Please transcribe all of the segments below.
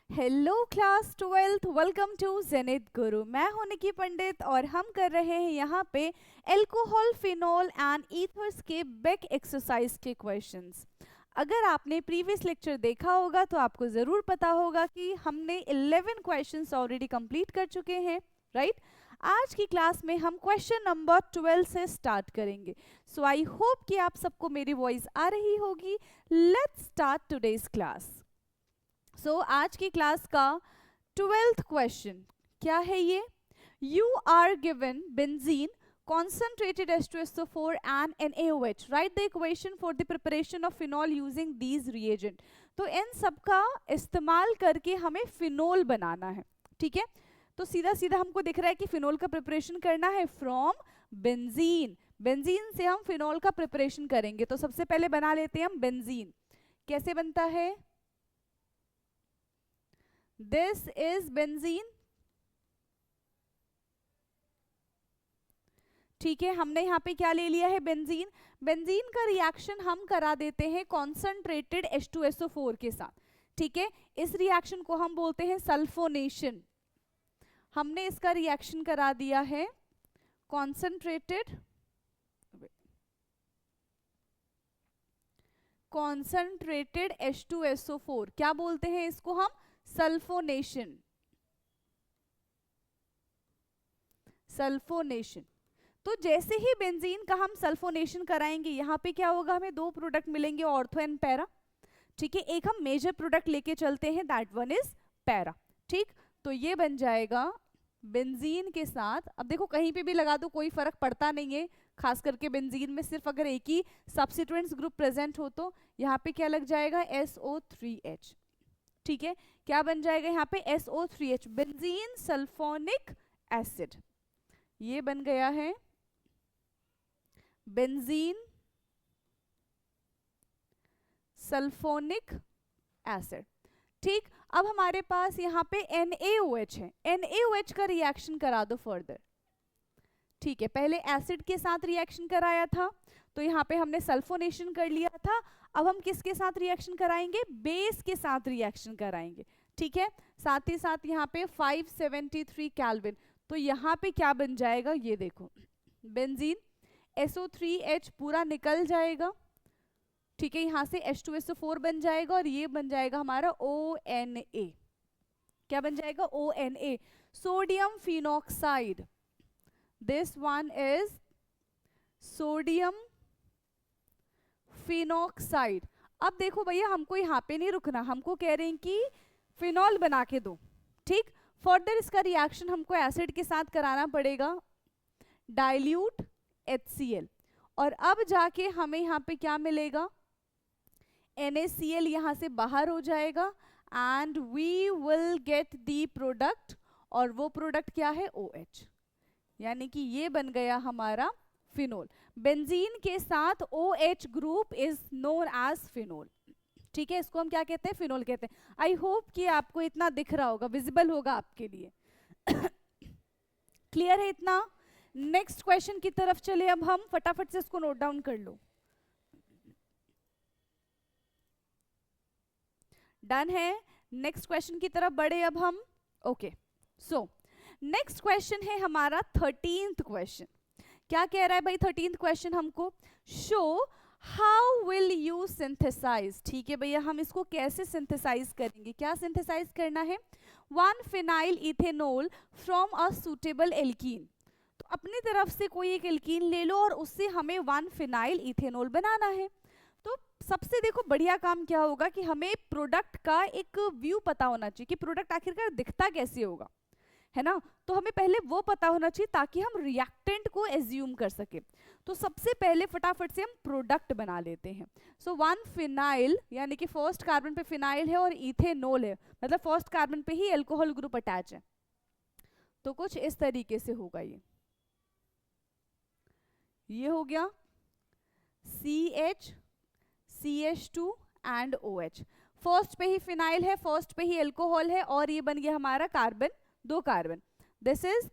Hello class 12th, welcome to Zenith Guru. मैं हूं निकी पंडित और हम कर रहे हैं यहाँ पे एल्कोहल, फिनोल एंड ईथर्स के बेक एक्सरसाइज के क्वेश्चंस। अगर आपने प्रीवियस लेक्चर देखा होगा तो आपको ज़रूर पता होगा कि हमने 11 क्वेश्चंस ऑलरेडी कंप्लीट कर चुके हैं, राइट। आज की क्लास में हम क्वेश्चन नंबर 12 से स्टार्ट करेंगे। सो आई होप कि आप सबको मेरी वॉइस आ रही होगी। Let's start today's class. So आज की क्लास का 12th क्वेश्चन क्या है ये? You are given benzene, concentrated H2SO4 and NaOH. Write the equation for the preparation of phenol using these reagent. तो इन सब का इस्तेमाल करके हमें फिनोल बनाना है, ठीक है। तो सीधा सीधा हमको दिख रहा है कि फिनोल का प्रिपरेशन करना है फ्रॉम बेंजीन। बेंजीन से हम फिनोल का प्रिपरेशन करेंगे। तो सबसे पहले बना लेते हैं हम बेंजीन। कैसे बनता है? This is benzene, ठीक है। हमने यहाँ पे क्या ले लिया है? बेंजीन। बेंजीन का रिएक्शन हम करा देते हैं कॉन्सेंट्रेटेड H2SO4 के साथ, ठीक है। इस रिएक्शन को हम बोलते हैं सल्फोनेशन। हमने इसका रिएक्शन करा दिया है कॉन्सेंट्रेटेड H2SO4। क्या बोलते हैं इसको हम? सल्फोनेशन। सल्फोनेशन। तो जैसे ही बेंजीन का हम सल्फोनेशन कराएंगे, यहाँ पे क्या होगा? हमें दो प्रोडक्ट मिलेंगे, ऑर्थो एंड पैरा, ठीक है। एक हम मेजर प्रोडक्ट लेके चलते हैं, दैट वन इज पैरा, ठीक। तो ये बन जाएगा बेंजीन के साथ। अब देखो कहीं पे भी लगा दो कोई फर्क पड़ता नहीं है, खास करके बेंजीन में सिर्फ अगर एक ही सब्स्टिट्यूएंट्स ग्रुप प्रेजेंट हो तो यहाँ पे क्या लग जाएगा? SO3H, ठीक है। क्या बन जाएगा यहाँ पे? SO3H, benzene sulphonic acid. ये बन गया है बेंजीन सल्फोनिक एसिड, ठीक। अब हमारे पास यहाँ पे NaOH है। NaOH का रिएक्शन करा दो फर्दर, ठीक है। पहले एसिड के साथ रिएक्शन कराया था, तो यहाँ पे हमने सल्फोनेशन कर लिया था। अब हम किसके साथ रिएक्शन कराएंगे? बेस के साथ रिएक्शन कराएंगे, ठीक है। साथ ही साथ यहाँ पे 573 केल्विन। तो यहाँ पे क्या बन जाएगा? ये देखो, बेंजीन SO3H पूरा निकल जाएगा, ठीक है। यहाँ से H2SO4 बन जाएगा और ये बन जाएगा हमारा ONA। क्या बन जाएगा? ONA, sodium phenoxide. This one is sodium phenoxide. अब देखो भैया, हमको यहाँ पे नहीं रुकना, हमको कह रहे हैं कि फिनॉल बना के दो, ठीक। फर्दर इसका रिएक्शन हमको एसिड के साथ कराना पड़ेगा, डाइल्यूट HCl, और अब जाके हमें यहाँ पे क्या मिलेगा? NaCl यहाँ से बाहर हो जाएगा and we will get the product, और वो प्रोडक्ट क्या है? OH, यानी कि ये बन गया हमारा फिनोल। बेंजीन के साथ OH group is known as phenol, ठीक है। इसको हम क्या कहते हैं? फिनोल कहते हैं। आई होप कि आपको इतना दिख रहा होगा, विजिबल होगा आपके लिए। क्लियर है इतना? नेक्स्ट क्वेश्चन की तरफ चले अब हम, फटाफट से इसको नोट डाउन कर लो। डन है? नेक्स्ट क्वेश्चन की तरफ बढ़े अब हम। ओके, सो नेक्स्ट क्वेश्चन है हमारा 13th क्वेश्चन। क्या कह रहा है भाई 13th क्वेश्चन हमको? Show how will you synthesise, ठीक है भैया। हम इसको कैसे सिंथेसाइज करेंगे? क्या सिंथेसाइज करना है? 1 phenyl ethanol from a suitable alkene. तो अपनी तरफ से कोई एक एल्कीन ले लो और उससे हमें 1 फिनाइल इथेनॉल बनाना है। तो सबसे देखो बढ़िया काम क्या होगा कि हमें प्रोडक्ट का एक व्यू पता होना चाहिए कि प्रोडक्ट आखिरकार दिखता कैसे होगा, है ना। तो हमें पहले वो पता होना चाहिए ताकि हम रिएक्टेंट को एज्यूम कर सके। तो सबसे पहले फटाफट से हम प्रोडक्ट बना लेते हैं। सो 1 फिनाइल, यानी कि फर्स्ट कार्बन पे फिनाइल है और इथेनॉल है, मतलब फर्स्ट कार्बन पे ही एल्कोहल ग्रुप अटैच है। तो कुछ इस तरीके से होगा। ये हो गया CH CH2 and OH। First पे ही फिनाइल है, फर्स्ट पे ही एल्कोहल है, और ये बन गया हमारा carbon, 2 carbon. This is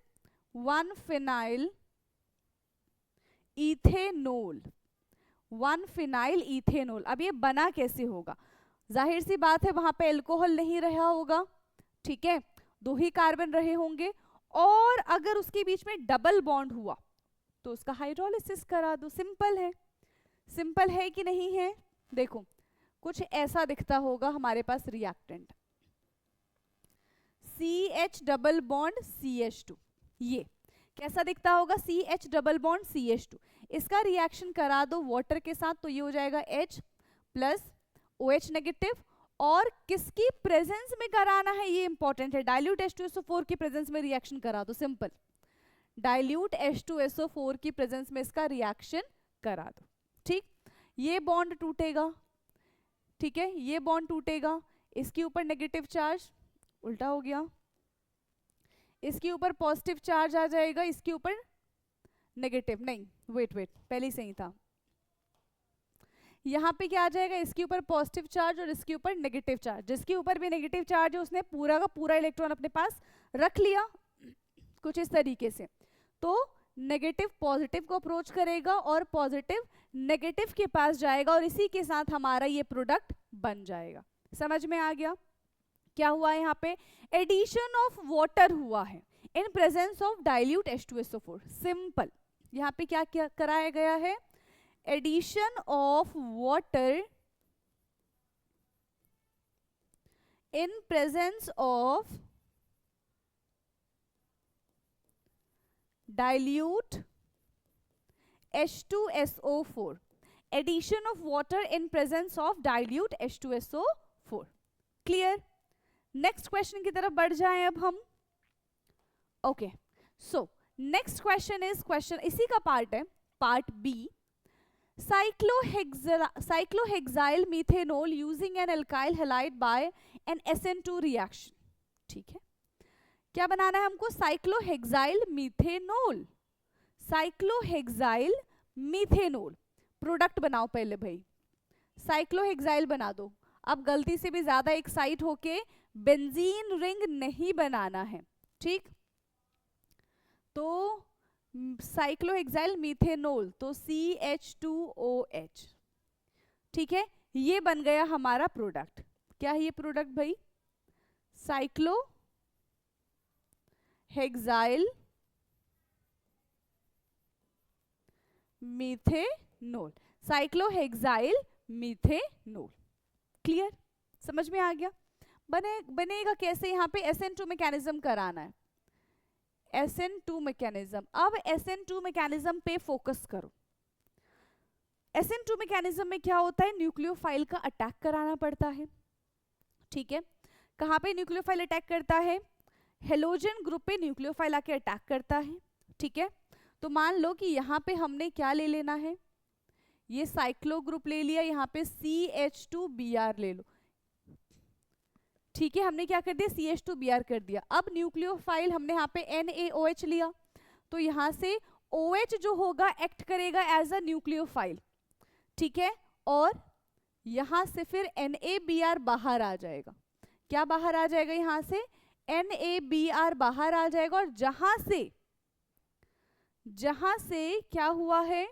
1 phenyl ethanol, 1 phenyl ethanol. अब ये बना कैसे होगा? जाहिर सी बात है वहां पे एल्कोहल नहीं रहा होगा, ठीक है, 2 ही कार्बन रहे होंगे, और अगर उसके बीच में डबल बॉन्ड हुआ तो उसका हाइड्रोलिसिस करा दो। सिंपल है, सिंपल है कि नहीं है? देखो कुछ ऐसा दिखता होगा हमारे पास reactant, CH double bond CH2, ये कैसा दिखता होगा? CH डबल बॉन्ड CH2, इसका रिएक्शन करा दो वाटर के साथ तो ये हो जाएगा H प्लस OH नेगेटिव, और किसकी प्रेजेंस में कराना है ये इंपॉर्टेंट है, डाइल्यूट H2SO4 की प्रेजेंस में रिएक्शन करा दो। सिंपल, डाइल्यूट H2SO4 की प्रेजेंस में इसका रिएक्शन करा दो। ठीक, ये बॉन्ड टूटेगा, ठीक है, ये बॉन्ड टूटेगा, इसके ऊपर नेगेटिव चार्ज, उल्टा हो गया, इसके ऊपर पॉजिटिव चार्ज आ जाएगा, इसके ऊपर नेगेटिव, नहीं वेट पहले ही सही था, यहाँ पे क्या आ जाएगा? इसके ऊपर पॉजिटिव चार्ज और इसके ऊपर नेगेटिव चार्ज, जिसके ऊपर भी नेगेटिव चार्ज है उसने पूरा का पूरा इलेक्ट्रॉन अपने पास रख लिया कुछ इस तरीके से। तो नेगेटिव पॉजिटिव को अप्रोच करेगा और पॉजिटिव नेगेटिव के पास जाएगा, और इसी के साथ हमारा ये प्रोडक्ट बन जाएगा। समझ में आ गया? क्या हुआ है यहाँ पे? एडिशन ऑफ वाटर हुआ है in presence of dilute H2SO4। Simple, यहाँ पे क्या क्या कराया गया है? Addition of water in presence of dilute H2SO4, addition of water in presence of dilute H2SO4। Clear? Next question की तरफ बढ़ जाएं अब हम। Okay, so next question is question इसी का पार्ट है, part b. cyclohexyl methanol using an alkyl halide by an SN2 reaction। ठीक है, क्या बनाना है हमको? Cyclohexyl methanol, cyclohexyl methanol product बनाओ पहले भाई, साइक्लोहेक्साइल बना दो। अब गलती से भी ज्यादा एक्साइट होके बेंजीन रिंग नहीं बनाना है, ठीक? तो साइक्लोहेक्साइल मीथेनॉल तो CH2OH, ठीक है, ये बन गया हमारा प्रोडक्ट। क्या है ये प्रोडक्ट भाई? Cyclohexyl methanol, cyclohexyl methanol. Clear? समझ में आ गया? बनेगा कैसे? यहाँ पे SN2 मैकेनिज्म कराना है, SN2 मैकेनिज्म। अब SN2 मैकेनिज्म पे फोकस करो। SN2 मैकेनिज्म में क्या होता है? न्यूक्लियोफाइल का अटैक कराना पड़ता है, ठीक है। कहाँ पे न्यूक्लियोफाइल अटैक करता है? हेलोजन ग्रुप पे न्यूक्लियोफाइल आके अटैक करता है, ठीक है। तो मान लो कि यहाँ पे हमने क्या ले लेना है, ये साइक्लो ग्रुप ले लिया, यहाँ पे CH2Br ले लो, ठीक है। हमने क्या कर दिया? CH2Br कर दिया। अब न्यूक्लियोफाइल हमने यहाँ पे NaOH लिया, तो यहाँ से OH जो होगा एक्ट करेगा एज अ न्यूक्लियोफाइल, ठीक है, और यहाँ से फिर NaBr बाहर आ जाएगा। क्या बाहर आ जाएगा? यहाँ से NaBr बाहर आ जाएगा, और जहां से क्या हुआ है?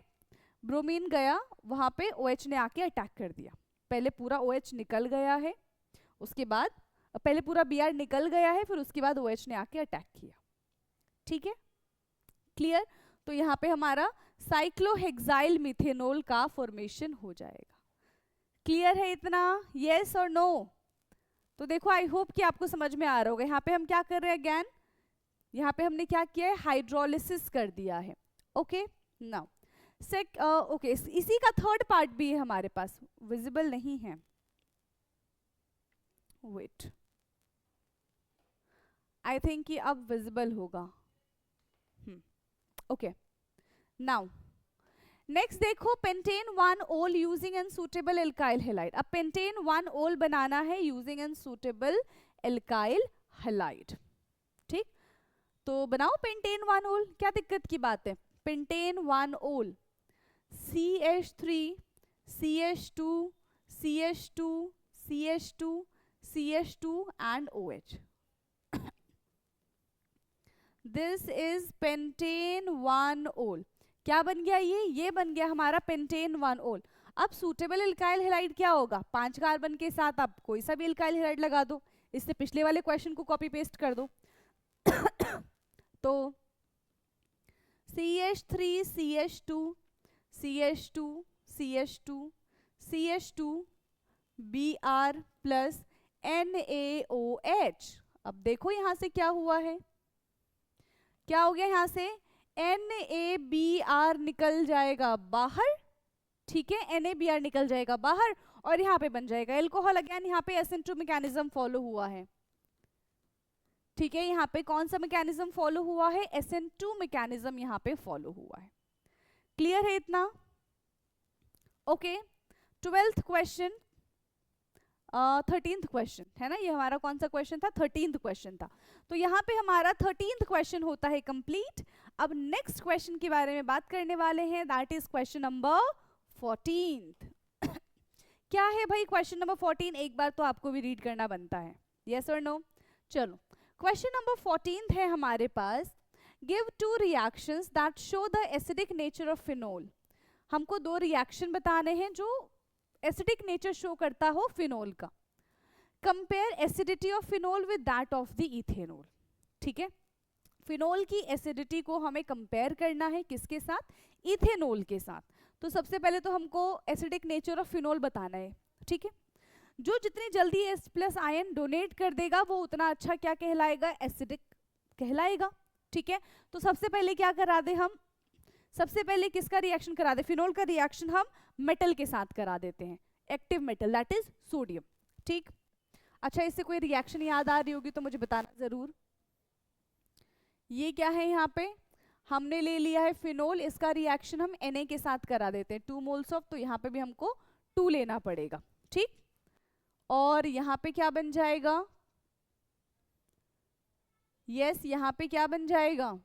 ब्रोमीन गया, वहां पे OH ने आके अटैक कर दिया। पहले पूरा OH निकल गया है, उसके बाद पहले पूरा Br निकल गया है, फिर उसके बाद OH ने आके अटैक किया, ठीक है। क्लियर? तो यहाँ पे हमारा साइक्लोहेक्साइल मीथेनॉल का फॉर्मेशन हो जाएगा। क्लियर है इतना? यस और नो? तो देखो, आई होप कि आपको समझ में आ रहा होगा। यहाँ पे हम क्या कर रहे हैं अगेन? यहाँ पे हमने क्या किया है? हाइड्रोलिसिस कर दिया है। ओके, नाउ ओके, इसी का थर्ड पार्ट भी है हमारे पास, विजिबल नहीं है, वेट, आई थिंक कि अब विजिबल होगा। ओके, नाउ नेक्स्ट देखो, pentane 1-OL using an suitable alkyl halide. अब पेंटेन 1-OL बनाना है using an suitable alkyl halide, ठीक। तो बनाओ पेंटेन 1-OL, क्या दिक्कत की बात है? Pentane 1-OL, CH3 CH2 CH2 CH2 CH2 and OH। This is pentane 1-OL। क्या बन गया? ये बन गया हमारा पेंटेन 1-OL। अब सूटेबल एल्काइल हैलाइड क्या होगा? 5 कार्बन के साथ आप कोई सा भी एल्काइल हैलाइड लगा दो, इससे पिछले वाले क्वेश्चन को कॉपी पेस्ट कर दो। तो CH3 CH2 CH2 CH2 CH2 Br plus NaOH। अब देखो यहां से क्या हुआ है, क्या हो गया, यहां से NaBr निकल जाएगा बाहर, ठीक है, NaBr निकल जाएगा बाहर और यहाँ पे बन जाएगा एल्कोहल। अगेन यहाँ पे SN2 मैकेनिज्म फॉलो हुआ है, ठीक है, यहाँ पे कौन सा मैकेनिज्म फॉलो हुआ है, SN2 मैकेनिज्म यहाँ पे फॉलो हुआ है। क्लियर है इतना? Okay, 12th question, 13th question है ना, ये हमारा कौन सा क्वेश्चन था, 13th क्वेश्चन था। तो यहाँ पे हमारा 13th क्वेश्चन होता है कंप्लीट। अब नेक्स्ट क्वेश्चन के बारे में बात करने वाले हैं, that is question number 14th। क्या है भाई क्वेश्चन नंबर 14? एक बार तो आपको भी रीड करना बनता है, यस और नो। चलो, क्वेश्चन नंबर 14th है हमारे पास, give 2 reactions that show the acidic nature of phenol. हमको 2 रिएक्शन बताने हैं जो एसिडिक नेचर शो करता हो फिनोल का। Compare acidity of phenol with that of the ethanol, ठीक है, फिनोल की एसिडिटी को हमें कंपेयर करना है किसके साथ, इथेनॉल के साथ। तो सबसे पहले तो हमको एसिडिक नेचर ऑफ फिनोल बताना है, ठीक है। जो जितनी जल्दी H+ आयन डोनेट कर देगा वो उतना अच्छा क्या कहलाएगा, एसिडिक कहलाएगा, ठीक है। तो सबसे पहले क्या करा दे हम, सबसे पहले किसका रिएक्शन करा दे, फिनोल का रिएक्शन हम मेटल के साथ करा देते हैं, active metal that is sodium, ठीक। अच्छा, इससे कोई रिएक्शन याद आ रही होगी तो मुझे बताना जरूर। ये क्या है, यहाँ पे हमने ले लिया है फिनोल, इसका रिएक्शन हम Na के साथ करा देते हैं, 2 मोल्स ऑफ, तो यहाँ पे भी हमको 2 लेना पड़ेगा, ठीक। और यहाँ पे क्या बन जाएगा, यस, यहाँ पे क्या बन जाएगा,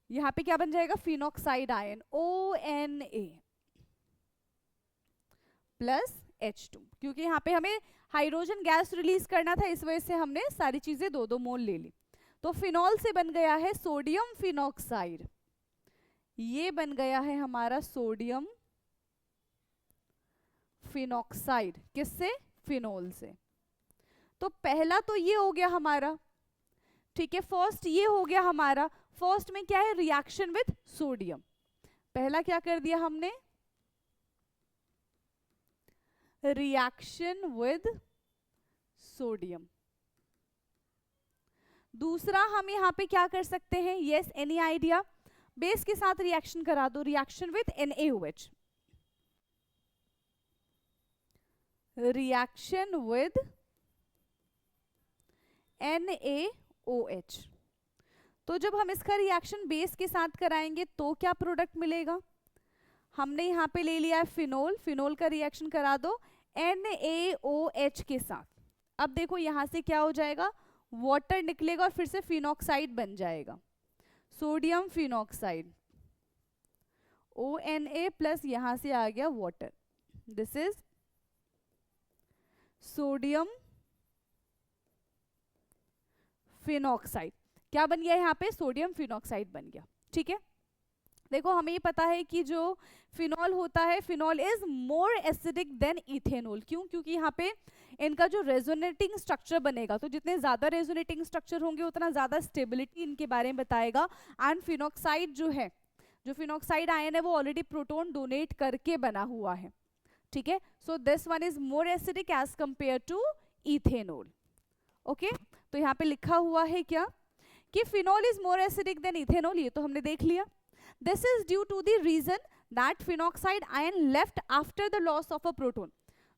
यहाँ पे क्या बन जाएगा, phenoxide ion ONA plus H2, क्योंकि यहाँ पे हमें हाइड्रोजन गैस रिलीज करना था, इस वजह से हमने सारी चीजें 2-2 मोल ले ली। तो फिनॉल से बन गया है सोडियम फिनॉक्साइड, ये बन गया है हमारा सोडियम फिनॉक्साइड, किससे, फिनोल से। तो पहला तो ये हो गया हमारा, ठीक है, फर्स्ट ये हो गया हमारा, फर्स्ट में क्या है, रिएक्शन विद सोडियम, पहला क्या कर दिया हमने, रिएक्शन विद सोडियम। दूसरा हम यहाँ पे क्या कर सकते हैं, यस, एनी आइडिया, बेस के साथ रिएक्शन करा दो, reaction with NaOH, reaction with NaOH। तो जब हम इसका रिएक्शन बेस के साथ कराएंगे तो क्या प्रोडक्ट मिलेगा, हमने यहाँ पे ले लिया है फिनोल, फिनोल का रिएक्शन करा दो NaOH के साथ। अब देखो यहाँ से क्या हो जाएगा, वाटर निकलेगा और फिर से फिनॉक्साइड बन जाएगा, सोडियम फिनॉक्साइड ONA प्लस यहाँ से आ गया water, this is sodium phenoxide. क्या बन गया यहाँ पे, सोडियम फिनॉक्साइड बन गया, ठीक है। देखो हमें ये पता है कि जो फिनॉल होता है, phenol is more acidic than ethanol, क्यों, क्योंकि यहाँ पे इनका जो रेजोनेटिंग स्ट्रक्चर बनेगा, तो जितने ज्यादा रेजोनेटिंग स्ट्रक्चर होंगे उतना ज्यादा स्टेबिलिटी इनके बारे में बताएगा। एंड फिनॉक्साइड जो है, जो फिनॉक्साइड आयन है वो ऑलरेडी प्रोटॉन डोनेट करके बना हुआ है, ठीक है। So this one is more acidic as compare to ethanol, okay. तो यहाँ पे लिखा हुआ है क्या कि phenol is more acidic than ethanol, ये तो हमने देख लिया। This is due to the reason that phenoxide ion left after the loss of a proton.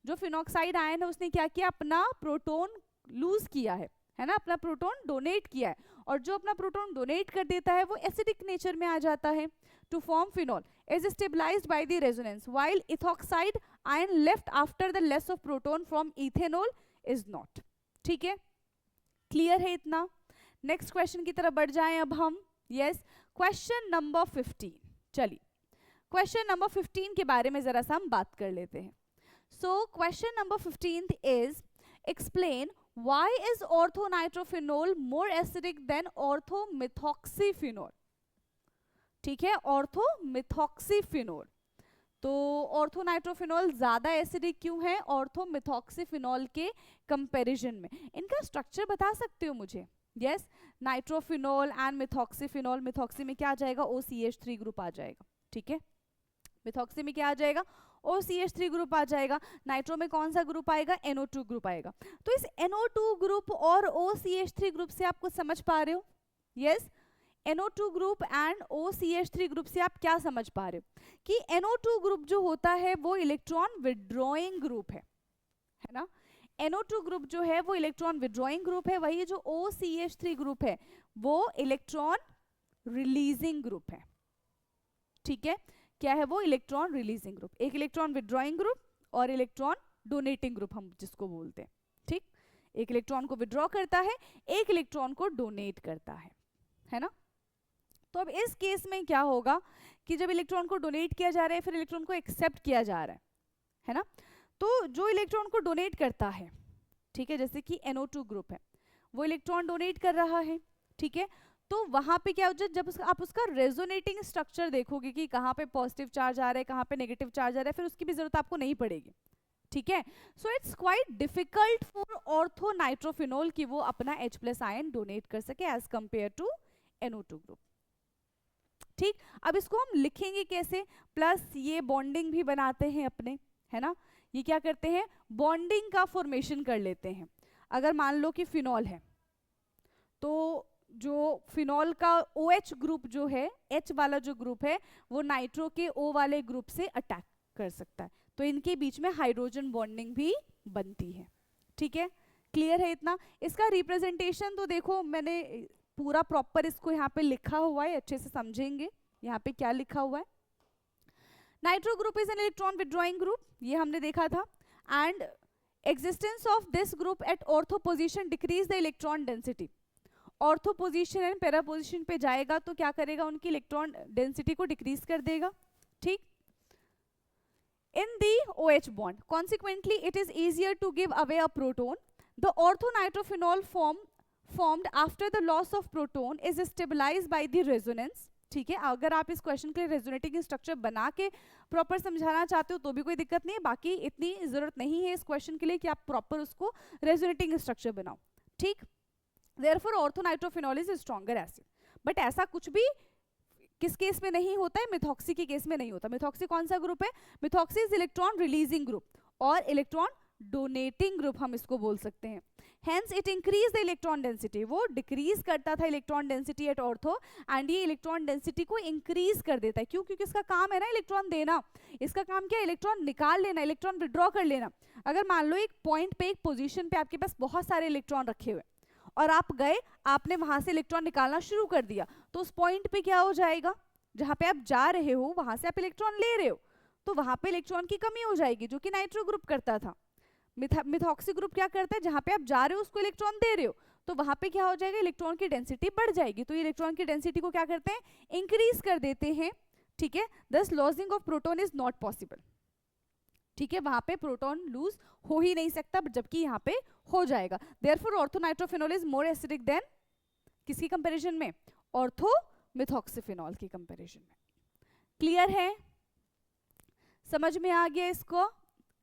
जो फिनॉक्साइड आयन है उसने क्या किया, अपना प्रोटॉन लूज किया है ना, अपना प्रोटॉन डोनेट किया है, और जो अपना प्रोटॉन डोनेट कर देता है वो एसिडिक नेचर में आ जाता है। To form phenol is stabilized by the resonance while ethoxide ion left after the less of proton from ethanol is not, ठीक है, क्लियर है इतना। नेक्स्ट क्वेश्चन की तरफ बढ़ जाएं अब हम, यस, क्वेश्चन नंबर 15। चलिए क्वेश्चन नंबर 15 के बारे में जरा सा हम बात कर लेते हैं। So question number 15 is explain why is orthonitrophenol more acidic than orthomethoxyphenol, ठीक है, ऑर्थोमिथॉक्सीफिनोल। तो ऑर्थोनाइट्रोफिनॉल ज्यादा एसिडिक क्यों है ऑर्थोमिथॉक्सीफिनॉल के कंपैरिजन में? इनका स्ट्रक्चर बता सकते हो मुझे? यस, नाइट्रोफिनॉल एंड मिथॉक्सीफिनॉल, मिथॉक्सी में क्या आ जाएगा? OCH3 ग्रुप आ जाएगा, ठीक है। मिथॉक्सी में क्या आ जाएगा? OCH3 ग्रुप आ जाएगा। नाइट्रो में कौन सा ग्रुप आएगा? NO2 ग्रुप आएगा। तो इस NO2 ग्रुप और OCH3 ग्रुप से आप कुछ समझ पा रहे हो? Yes, NO2 group and OCH3 group से आप क्या समझ पा रहे हो कि NO2 ग्रुप जो होता है वो इलेक्ट्रॉन विड्रॉइंग ग्रुप है ना। NO2 ग्रुप जो है वो इलेक्ट्रॉन विड्रॉइंग ग्रुप है, वही जो OCH3 ग्रुप है वो इलेक्ट्रॉन रिलीजिंग ग्रुप है, ठीक है। क्या है वो? Electron releasing group. एक इलेक्ट्रॉन विड्रॉइंग ग्रुप और इलेक्ट्रॉन डोनेटिंग ग्रुप हम जिसको बोलते हैं, ठीक। एक इलेक्ट्रॉन को विड्रॉ करता है, एक इलेक्ट्रॉन को डोनेट करता है ना। तो अब इस केस में क्या होगा कि जब इलेक्ट्रॉन को डोनेट किया जा रहा है फिर इलेक्ट्रॉन को एक्सेप्ट किया जा रहा है ना। तो जो इलेक्ट्रॉन को डोनेट करता है, ठीक है, जैसे कि NO2 ग्रुप है, वो इलेक्ट्रॉन डोनेट कर रहा है, ठीक है। तो वहां पे क्या हो जाए, जब आप उसका रेजोनेटिंग स्ट्रक्चर देखोगे कि कहाँ पे पॉजिटिव चार्ज आ रहा है, कहाँ पे नेगेटिव चार्ज आ रहा है, फिर उसकी भी जरूरत आपको नहीं पड़ेगी, ठीक है। So it's quite difficult for orthonitrophenol कि वो अपना H+ आयन डोनेट कर सके as compare to NO2 group, ठीक। अब इसको हम लिखेंगे कैसे? प्लस ये बॉन्डिंग भी बनाते हैं अपने, है ना। ये क्या करते हैं? बॉन्डिंग का फॉर्मेशन कर लेते हैं। अगर मान लो कि फिनॉल है तो जो फिनॉल का OH ग्रुप जो है, H वाला जो ग्रुप है वो नाइट्रो के O वाले ग्रुप से अटैक कर सकता है, तो इनके बीच में हाइड्रोजन बॉन्डिंग भी बनती है, ठीक है। क्लियर है इतना? इसका रिप्रेजेंटेशन तो देखो मैंने पूरा प्रॉपर इसको यहाँ पे लिखा हुआ है, अच्छे से समझेंगे यहाँ पे क्या लिखा हुआ है। Nitro group is an electron withdrawing group, ये हमने देखा था, and existence of this group at ortho position decrease the electron density. Ortho position and para position पे जाएगा तो क्या करेगा? उनकी इलेक्ट्रॉन डेंसिटी को डिक्रीज कर देगा, ठीक। In the OH bond, consequently it is easier to give away a proton. The orthonitrophenol formed after the loss of proton is stabilized by the resonance, ठीक है। अगर आप इस क्वेश्चन के लिए रेजोनेटिंग स्ट्रक्चर बना के प्रॉपर समझाना चाहते हो तो भी कोई दिक्कत नहीं है, बाकी इतनी जरूरत नहीं है इस क्वेश्चन के लिए कि आप प्रॉपर उसको रेजोनेटिंग स्ट्रक्चर बनाओ, ठीक। Therefore orthonitrophenol is a stronger acid, but ऐसा कुछ भी किस केस में नहीं होता है? मिथॉक्सी के केस में नहीं होता। मिथॉक्सी कौन सा ग्रुप है? Methoxy is electron releasing group और इलेक्ट्रॉन डोनेटिंग ग्रुप हम इसको बोल सकते हैं। Hence it increase the electron density, वो डिक्रीज करता था electron density at ortho, and ये इलेक्ट्रॉन डेंसिटी को इंक्रीज कर देता है। क्यों? क्योंकि इसका काम है ना इलेक्ट्रॉन देना, इसका काम क्या है? इलेक्ट्रॉन निकाल लेना, इलेक्ट्रॉन विड्रॉ कर लेना। अगर मान लो एक पॉइंट पे, एक पोजीशन पे आपके पास बहुत सारे इलेक्ट्रॉन रखे हुए और आप गए, आपने वहां से इलेक्ट्रॉन निकालना शुरू कर दिया, तो उस पॉइंट पे क्या हो जाएगा? जहां पे आप जा रहे हो वहां से आप इलेक्ट्रॉन ले रहे हो, तो वहां पे इलेक्ट्रॉन की कमी हो जाएगी, जो कि नाइट्रो ग्रुप करता था। मिथॉक्सी ग्रुप क्या करता है? जहां पे आप जा रहे हो उसको इलेक्ट्रॉन दे रहे हो, तो वहां पे क्या हो जाएगा? इलेक्ट्रॉन की डेंसिटी बढ़ जाएगी। तो इलेक्ट्रॉन की डेंसिटी को क्या करते हैं? इंक्रीज कर देते हैं, ठीक है। दस losing of proton is not possible, ठीक है। वहां पे प्रोटॉन लूज हो ही नहीं सकता, जबकि यहाँ पे हो जाएगा। Therefore orthonitrophenol is more acidic then किसकी कंपैरिजन में? ऑर्थोमिथॉक्सीफिनॉल की कंपैरिजन में। क्लियर है? समझ में आ गया इसको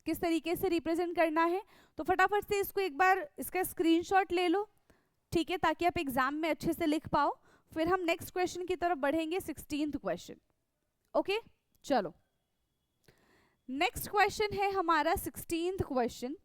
किस तरीके से रिप्रेजेंट करना है? तो फटाफट से इसको एक बार इसका स्क्रीनशॉट ले लो, ठीक है, ताकि आप एग्जाम में अच्छे से लिख पाओ। फिर हम नेक्स्ट क्वेश्चन की तरफ बढ़ेंगे, 16th क्वेश्चन। ओके, चलो नेक्स्ट क्वेश्चन है हमारा 16th question.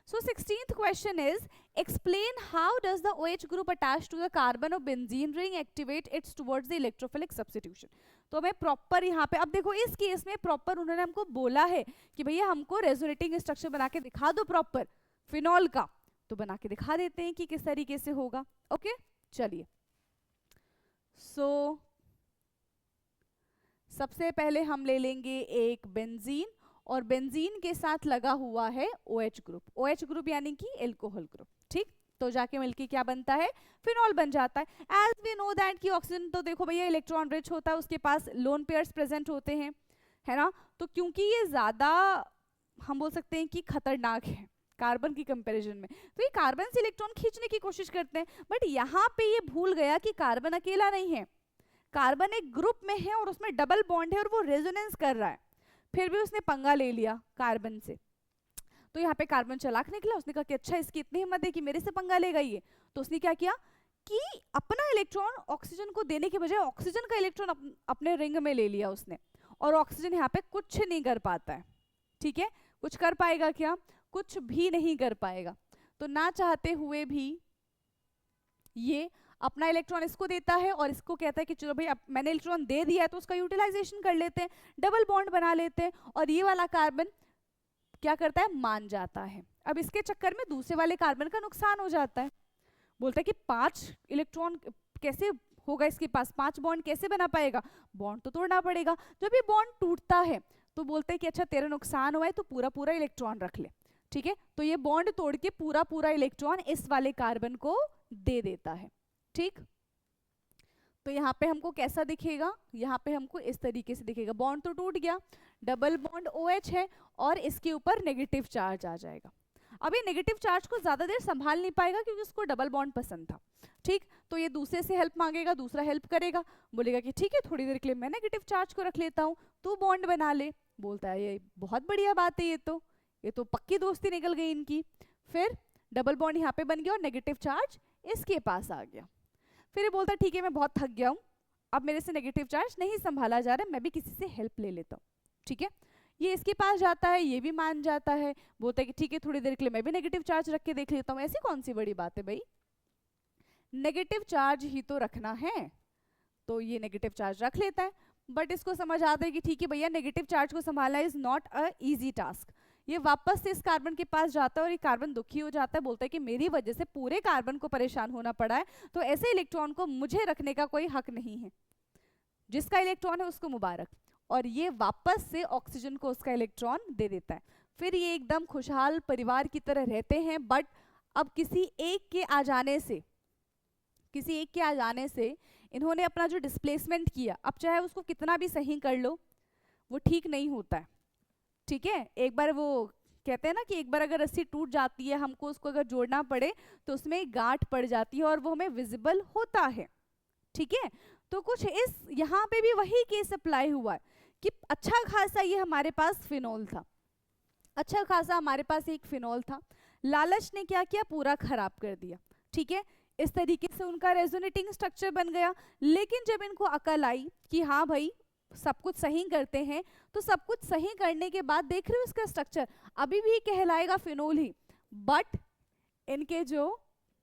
So 16th question is explain how does the OH group attached to the carbon of benzene ring activate its towards the electrophilic substitution। तो मैं proper यहाँ पे, अब देखो इस केस में प्रॉपर उन्होंने हमको बोला है कि भैया हमको रेजोनेटिंग स्ट्रक्चर बना के दिखा दो प्रॉपर फिनॉल का, तो बना के दिखा देते हैं कि किस तरीके से होगा। ओके चलिए, सो सबसे पहले हम ले लेंगे एक बेंजीन, और बेंजीन के साथ लगा हुआ है OH ग्रुप। OH ग्रुप यानी कि एल्कोहल ग्रुप, ठीक। तो जाके मिलके क्या बनता है? फिनॉल बन जाता है। एज वी नो दैट कि ऑक्सीजन तो देखो भैया इलेक्ट्रॉन रिच होता है, उसके पास लोन पेयर्स प्रेजेंट होते हैं, है ना। तो क्योंकि ये ज्यादा हम बोल सकते हैं कि खतरनाक है कार्बन की कंपैरिजन में, तो ये कार्बन से इलेक्ट्रॉन खींचने की कोशिश करते हैं। बट यहाँ पे ये भूल गया कि कार्बन अकेला नहीं है, कार्बन एक ग्रुप में है और उसमें डबल बॉन्ड है और वो रेजोनेंस कर रहा है। फिर भी उसने पंगा ले लिया कार्बन से। तो यहाँ पे कार्बन चालाक निकला, उसने कहा कि अच्छा इसकी इतनी हिम्मत है कि मेरे से पंगा लेगा ये, तो उसने क्या किया कि अपना इलेक्ट्रॉन ऑक्सीजन को देने के बजाय ऑक्सीजन का इलेक्ट्रॉन अपने रिंग में ले लिया उसने, और ऑक्सीजन यहाँ पे कुछ नहीं कर पाता है। ठीक है, कुछ कर पाएगा क्या? कुछ भी नहीं कर पाएगा। तो ना चाहते हुए भी ये अपना इलेक्ट्रॉन इसको देता है और इसको कहता है कि चलो भाई अब मैंने इलेक्ट्रॉन दे दिया है तो उसका यूटिलाइजेशन कर लेते हैं, डबल बॉन्ड बना लेते हैं, और ये वाला कार्बन क्या करता है? मान जाता है। अब इसके चक्कर में दूसरे वाले कार्बन का नुकसान हो जाता है। बोलता है कि 5 इलेक्ट्रॉन कैसे होगा इसके पास, 5 बॉन्ड कैसे बना पाएगा? बॉन्ड तो तोड़ना पड़ेगा। जब ये बॉन्ड टूटता है तो बोलते हैं कि अच्छा तेरा नुकसान हुआ है तो पूरा पूरा इलेक्ट्रॉन रख ले। ठीक है, तो ये बॉन्ड तोड़ के पूरा पूरा इलेक्ट्रॉन इस वाले कार्बन को दे देता है। ठीक, तो यहाँ पे हमको कैसा दिखेगा? यहाँ पे हमको इस तरीके से दिखेगा, बॉन्ड तो टूट गया, डबल बॉन्ड OH है और इसके ऊपर नेगेटिव चार्ज आ जाएगा। अब ये नेगेटिव चार्ज को ज्यादा देर संभाल नहीं पाएगा क्योंकि उसको डबल बॉन्ड पसंद था। ठीक, तो ये दूसरे से हेल्प मांगेगा, दूसरा हेल्प करेगा, बोलेगा कि ठीक है थोड़ी देर के लिए मैं नेगेटिव चार्ज को रख लेता हूँ, तू बॉन्ड बना ले। बोलता है ये बहुत बढ़िया बात है, ये तो पक्की दोस्ती निकल गई इनकी। फिर डबल बॉन्ड यहाँ पे बन गया और नेगेटिव चार्ज इसके पास आ गया। फिर ये बोलता है ठीक है मैं बहुत थक गया हूँ, अब मेरे से नेगेटिव चार्ज नहीं संभाला जा रहा, मैं भी किसी से हेल्प ले लेता हूँ। ठीक है, ये इसके पास जाता है, ये भी मान जाता है, बोलता है कि ठीक है थोड़ी देर के लिए मैं भी नेगेटिव चार्ज रख के देख लेता हूँ। ऐसी कौन सी बड़ी बात है भाई, नेगेटिव चार्ज ही तो रखना है। तो ये नेगेटिव चार्ज रख लेता है, बट इसको समझ आता है कि ठीक है भैया नेगेटिव चार्ज को संभालना is not a easy task. ये वापस से इस कार्बन के पास जाता है और ये कार्बन दुखी हो जाता है, बोलता है कि मेरी वजह से पूरे कार्बन को परेशान होना पड़ा है, तो ऐसे इलेक्ट्रॉन को मुझे रखने का कोई हक नहीं है, जिसका इलेक्ट्रॉन है उसको मुबारक। और ये वापस से ऑक्सीजन को उसका इलेक्ट्रॉन दे देता है। फिर ये एकदम खुशहाल परिवार की तरह रहते हैं, बट अब किसी एक के आ जाने से इन्होंने अपना जो डिस्प्लेसमेंट किया, अब चाहे उसको कितना भी सही कर लो वो ठीक नहीं होता है। ठीक है, एक बार वो कहते हैं ना कि एक बार अगर रस्सी टूट जाती है, हमको उसको अगर जोड़ना पड़े तो उसमें गांठ पड़ जाती है और वो हमें विजिबल होता है। ठीक है, तो कुछ इस यहाँ पे भी वही केस अप्लाई हुआ है कि अच्छा खासा ये हमारे पास फिनोल था, अच्छा खासा हमारे पास एक फिनोल था, लालच ने क्या किया? पूरा खराब कर दिया। ठीक है, इस तरीके से उनका रेजोनेटिंग स्ट्रक्चर बन गया। लेकिन जब इनको अकल आई कि हाँ भाई सब कुछ सही करते हैं, तो सब कुछ सही करने के बाद देख रहे हो इसका स्ट्रक्चर अभी भी कहलाएगा फिनोल ही, बट इनके जो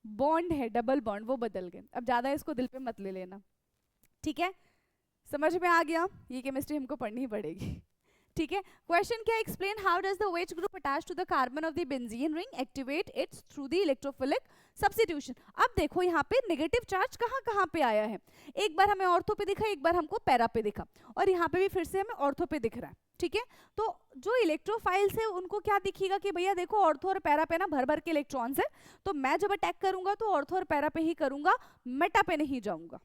बॉन्ड है डबल बॉन्ड वो बदल गए। अब ज्यादा इसको दिल पे मत ले लेना। ठीक है, समझ में आ गया? ये केमिस्ट्री हमको पढ़नी पड़ेगी। ठीक है, क्वेश्चन क्या? Explain how does the OH group attach to the carbon of the benzene ring activate its through the electrophilic substitution. अब देखो यहाँ पे नेगेटिव चार्ज कहाँ कहाँ पे आया है, एक बार हमें ऑर्थो पे दिखा, एक बार हमको पैरा पे दिखा, और यहाँ पे भी फिर से हमें ऑर्थो पे दिख रहा है। ठीक है, तो जो इलेक्ट्रोफाइल्स है उनको क्या दिखेगा कि भैया देखो ऑर्थो और पैरा पे ना भर भर के इलेक्ट्रॉन्स है, तो मैं जब अटैक करूंगा तो ऑर्थो और पैरा पे ही करूंगा, मेटा पे नहीं जाऊंगा।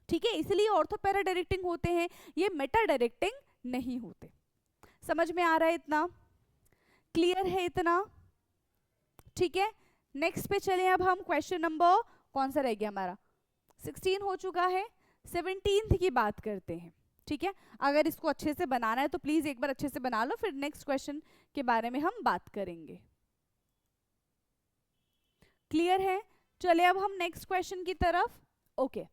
ठीक है, इसलिए ऑर्थो पैरा डायरेक्टिंग होते हैं, ये मेटा डायरेक्टिंग नहीं होते। समझ में आ रहा है? इतना क्लियर है? इतना ठीक है। नेक्स्ट पे चले अब हम, क्वेश्चन नंबर कौन सा रह गया हमारा? 16 हो चुका है, 17th की बात करते हैं। ठीक है, अगर इसको अच्छे से बनाना है तो प्लीज एक बार अच्छे से बना लो, फिर नेक्स्ट क्वेश्चन के बारे में हम बात करेंगे। क्लियर है? चले अब हम नेक्स्ट क्वेश्चन की तरफ। ओके,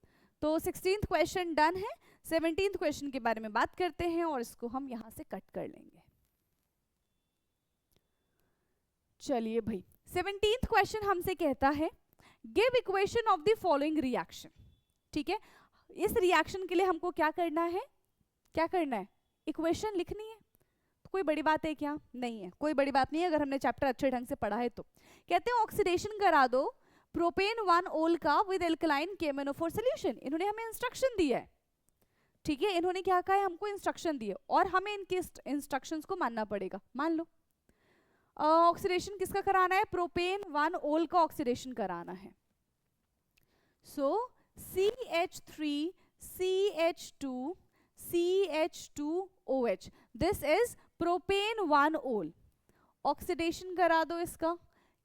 तो 16th क्वेश्चन डन है, 17th क्वेश्चन के बारे में बात करते हैं और इसको हम यहां से कट कर लेंगे। चलिए भाई, 17th क्वेश्चन हमसे कहता है give equation of the following reaction. ठीक है, इस रिएक्शन के लिए हमको क्या करना है? क्या करना है? इक्वेशन लिखनी है। तो कोई बड़ी बात है क्या? नहीं है, कोई बड़ी बात नहीं है अगर हमने चैप्टर अच्छे ढंग से पढ़ा है तो। कहते हैं ऑक्सीडेशन करा दो प्रोपेन 1 ओल का विद एल्कलाइन KMnO4 सॉल्यूशन। इन्होंने हमें इंस्ट्रक्शन दिया है। ठीक है, इन्होंने क्या कहा है? हमको इंस्ट्रक्शन दिए और हमें इनके इंस्ट्रक्शंस को मानना पड़ेगा। मान लो ऑक्सीडेशन किसका कराना है? प्रोपेन 1 ओल का ऑक्सीडेशन कराना है। सो CH3 CH2 CH2OH, this is propane 1 ओल। ऑक्सीडेशन करा दो इसका,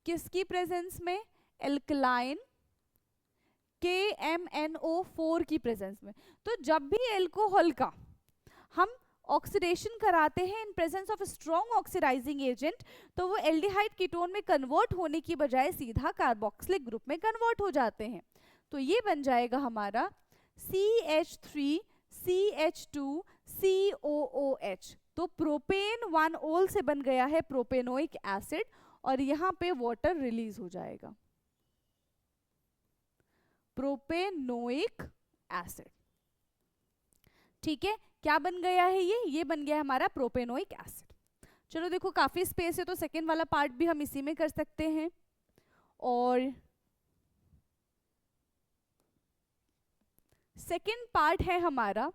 किसकी प्रेजेंस में? एल्कलाइन KMnO4 की प्रेजेंस में। तो जब भी एल्कोहल का हम ऑक्सीडेशन कराते हैं in presence of strong oxidising agent, तो वो एल्डिहाइड कीटोन में कन्वर्ट होने की बजाय सीधा कार्बोक्सिलिक ग्रुप में कन्वर्ट हो जाते हैं। तो ये बन जाएगा हमारा CH3CH2COOH। तो प्रोपेन 1 ओल से बन गया है प्रोपेनोइक एसिड, और यहाँ पे वाटर रिलीज हो जाएगा, प्रोपेनोइक एसिड। ठीक है, क्या बन गया है ये बन गया हमारा प्रोपेनोइक एसिड। चलो देखो काफी स्पेस है, तो सेकेंड वाला पार्ट भी हम इसी में कर सकते हैं। और सेकेंड पार्ट है हमारा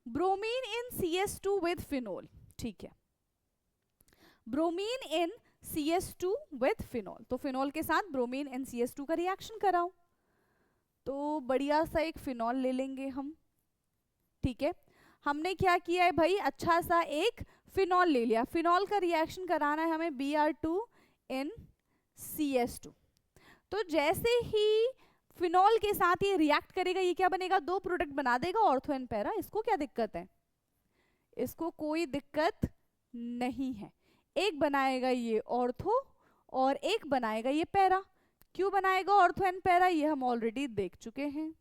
bromine in CS2 with phenol. ठीक है, bromine in CS2 with phenol, तो फिनोल के साथ ब्रोमीन इन CS2 का रिएक्शन कराओ। तो बढ़िया सा एक फिनोल ले लेंगे हम। ठीक है, हमने क्या किया है भाई, अच्छा सा एक फिनोल ले लिया। फिनोल का रिएक्शन कराना है हमें Br2 इन CS2। तो जैसे ही फिनोल के साथ ये रिएक्ट करेगा, ये क्या बनेगा, दो प्रोडक्ट बना देगा, ऑर्थो एंड पैरा। इसको क्या दिक्कत है, इसको कोई दिक्कत नहीं है। एक बनाएगा ये ऑर्थो और एक बनाएगा ये पैरा। क्यों बनाएगा ऑर्थो एंड पैरा, ये हम ऑलरेडी देख चुके हैं।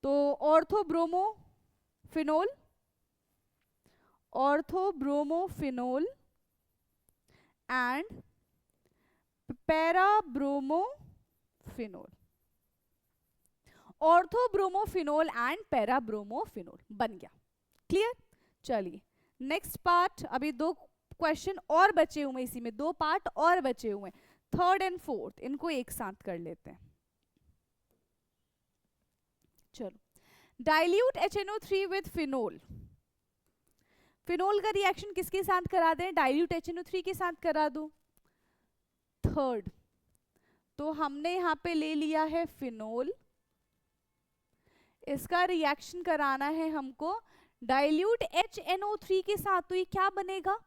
तो ortho bromo phenol, ortho bromo phenol and para bromo phenol, ortho bromo phenol and para bromo phenol बन गया। क्लियर। चलिए नेक्स्ट पार्ट, अभी दो क्वेश्चन और बचे हुए, इसी में दो पार्ट और बचे हुए, थर्ड एंड फोर्थ, इनको एक साथ कर लेते हैं। चलो, dilute HNO3 with phenol. Phenol का रिएक्शन किसके साथ करा दें, डाइल्यूट HNO3 के साथ करा दो। थर्ड, तो हमने यहां पे ले लिया है फिनोल, इसका रिएक्शन कराना है हमको डाइल्यूट HNO3 के साथ। तो ये क्या बनेगा,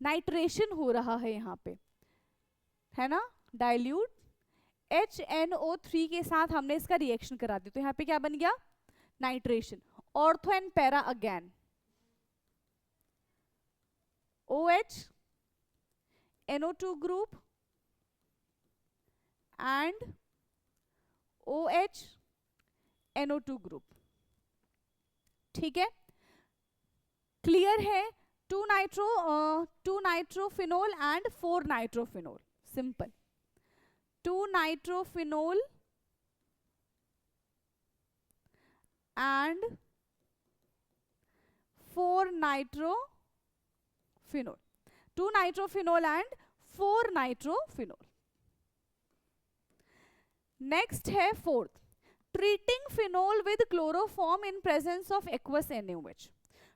नाइट्रेशन हो रहा है यहाँ पे, है ना। डाइल्यूट HNO3 के साथ हमने इसका रिएक्शन करा दिया, तो यहाँ पे क्या बन गया, nitration. Ortho and para again, OH NO2 group and OH NO2 group. ठीक है, क्लियर है। 2 nitrophenol and 4 nitrophenol, simple. 2 nitrophenol and 4 nitrophenol, 2 nitrophenol and 4 nitrophenol. Next है fourth, treating phenol with chloroform in presence of aqueous NaOH।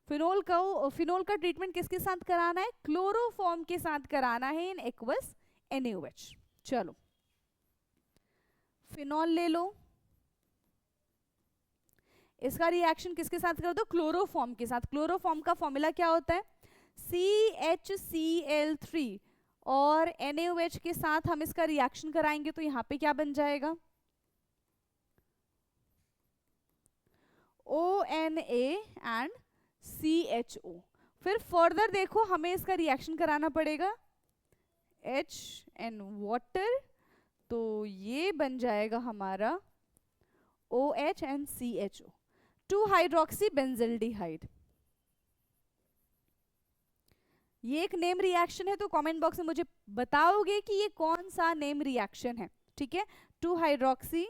Phenol का treatment किसके साथ कराना है, chloroform के साथ कराना है इन एक्वस NaOH। चलो फिनोल ले लो, इसका रिएक्शन किसके साथ कर दो, क्लोरोफॉर्म के साथ। क्लोरोफॉर्म का फॉर्मूला क्या होता है, CHCl3, और NaOH के साथ हम इसका रिएक्शन कराएंगे, तो यहां पे क्या बन जाएगा, ONA एंड CHO। फिर फर्दर देखो हमें इसका रिएक्शन कराना पड़ेगा HN वाटर, तो ये बन जाएगा हमारा OH and CHO, 2 hydroxy benzaldehyde. ये एक नेम रिएक्शन है, तो कमेंट बॉक्स में मुझे बताओगे कि ये कौन सा नेम रिएक्शन है। ठीक है, 2 हाइड्रोक्सी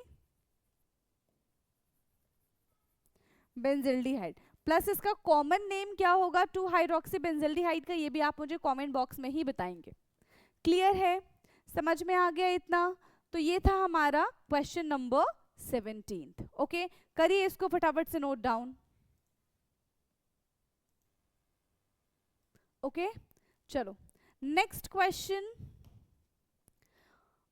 बेंजल्डिहाइड, प्लस इसका कॉमन नेम क्या होगा 2 हाइड्रोक्सी बेंजल्डिहाइड का, ये भी आप मुझे कमेंट बॉक्स में ही बताएंगे। क्लियर है, समझ में आ गया इतना। तो ये था हमारा क्वेश्चन नंबर 17। ओके, करिए इसको फटाफट से नोट डाउन। ओके, चलो next question.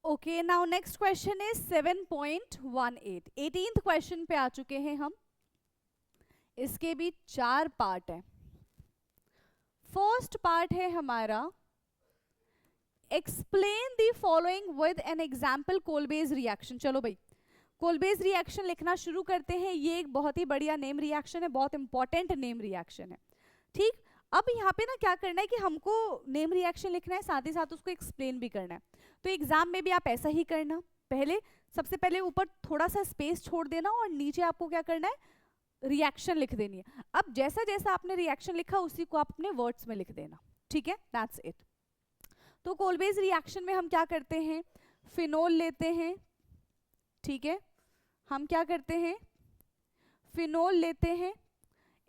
Okay, now next question is 7.18, 18th question पे आ चुके हैं हम। इसके भी 4 पार्ट है। फर्स्ट पार्ट है हमारा explain the following with an example Kolbe's reaction. चलो भाई, कोलबेज रिएक्शन लिखना शुरू करते हैं। ये एक बहुत ही बढ़िया नेम रिएक्शन है, बहुत इंपॉर्टेंट नेम रिएक्शन है। ठीक, अब यहाँ पे ना क्या करना है कि हमको नेम रिएक्शन लिखना है, साथ ही साथ उसको एक्सप्लेन भी करना है। तो एग्जाम में भी आप ऐसा ही करना, पहले सबसे पहले ऊपर थोड़ा सा स्पेस छोड़ देना और नीचे आपको क्या करना है, रिएक्शन लिख देनी है। अब जैसा जैसा आपने रिएक्शन लिखा उसी को आप अपने वर्ड्स में लिख देना, ठीक है, दैट्स इट। तो कोलबेज रिएक्शन में हम क्या करते हैं, फिनोल लेते हैं, ठीक है, हम क्या करते हैं, फिनोल लेते हैं।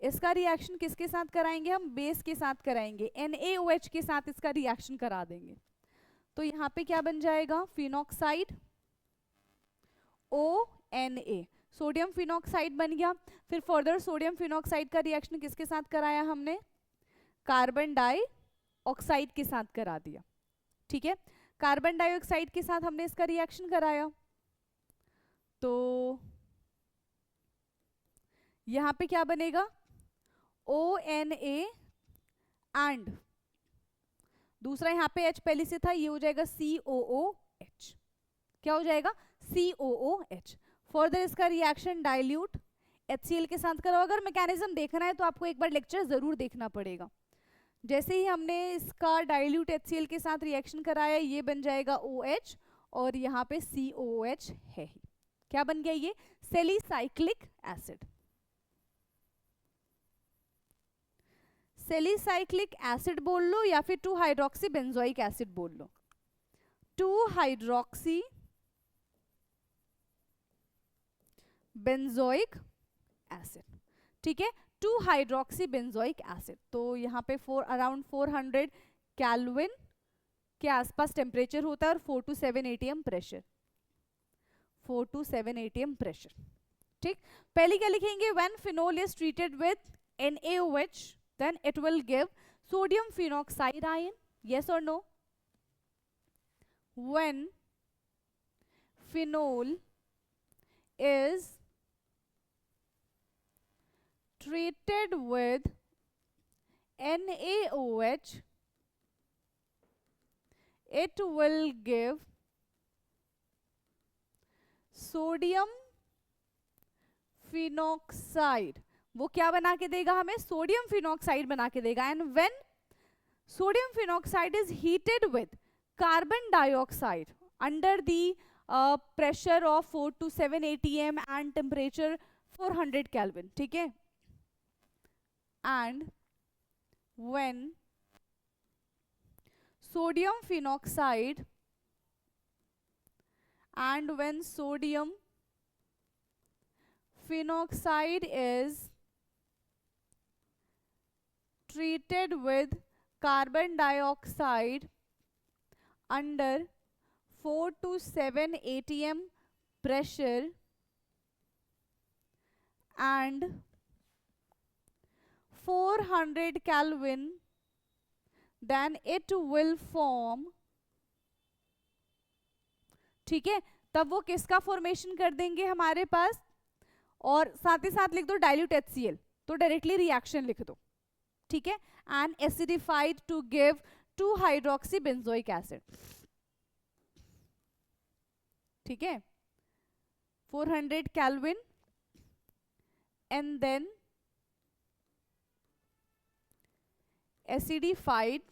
इसका रिएक्शन किसके साथ कराएंगे, हम बेस के साथ कराएंगे, NaOH के साथ इसका रिएक्शन करा देंगे। तो यहाँ पे क्या बन जाएगा, फिनॉक्साइड ONA, सोडियम फिनॉक्साइड बन गया। फिर फर्दर सोडियम फिनॉक्साइड का रिएक्शन किसके साथ कराया हमने, कार्बन डाइऑक्साइड के साथ करा दिया, ठीक है, कार्बन डाइऑक्साइड के साथ हमने इसका रिएक्शन कराया। तो यहां पे क्या बनेगा, ONA एंड दूसरा यहाँ पे H पहले से था, ये हो जाएगा COOH, क्या हो जाएगा, COOH। फर्दर इसका रिएक्शन डाइल्यूट HCl के साथ करो। अगर मैकेनिज्म देखना है तो आपको एक बार लेक्चर जरूर देखना पड़ेगा। जैसे ही हमने इसका डाइल्यूट HCl के साथ रिएक्शन कराया, ये बन जाएगा OH और यहाँ पे COOH है ही, क्या बन गया ये, सेलिसाइक्लिक एसिड। सेलिसाइक्लिक एसिड बोल लो या फिर 2 हाइड्रोक्सी बेंजोइक एसिड बोल लो, 2 हाइड्रोक्सी बेंजोइक एसिड, ठीक है, 2 हाइड्रोक्सी बेंजोइक एसिड। तो यहाँ पे अराउंड 400 केल्विन के आसपास टेम्परेचर होता है और 4 to 7 atm pressure, 4 to 7 atm pressure, ठीक। पहले क्या लिखेंगे, when phenol is treated with NaOH then it will give sodium phenoxide ion, yes or no? When phenol is treated with NaOH, it will give sodium phenoxide, वो क्या बना के देगा हमें, सोडियम फिनॉक्साइड बना के देगा। And when sodium phenoxide is heated with carbon dioxide under the pressure of 4 to 7 atm and temperature 400 kelvin, ठीक है, and when sodium phenoxide and when sodium phenoxide is treated with carbon dioxide under 4 to 7 atm pressure and 400 Kelvin, then it will form, ठीक है, तब वो किसका formation कर देंगे हमारे पास, और साथ ही साथ लिख दो डाइल्यूट HCl, तो डायरेक्टली रिएक्शन लिख दो, ठीक है, and acidified to give 2 hydroxy benzoic acid, ठीक है, 400 kelvin and then acidified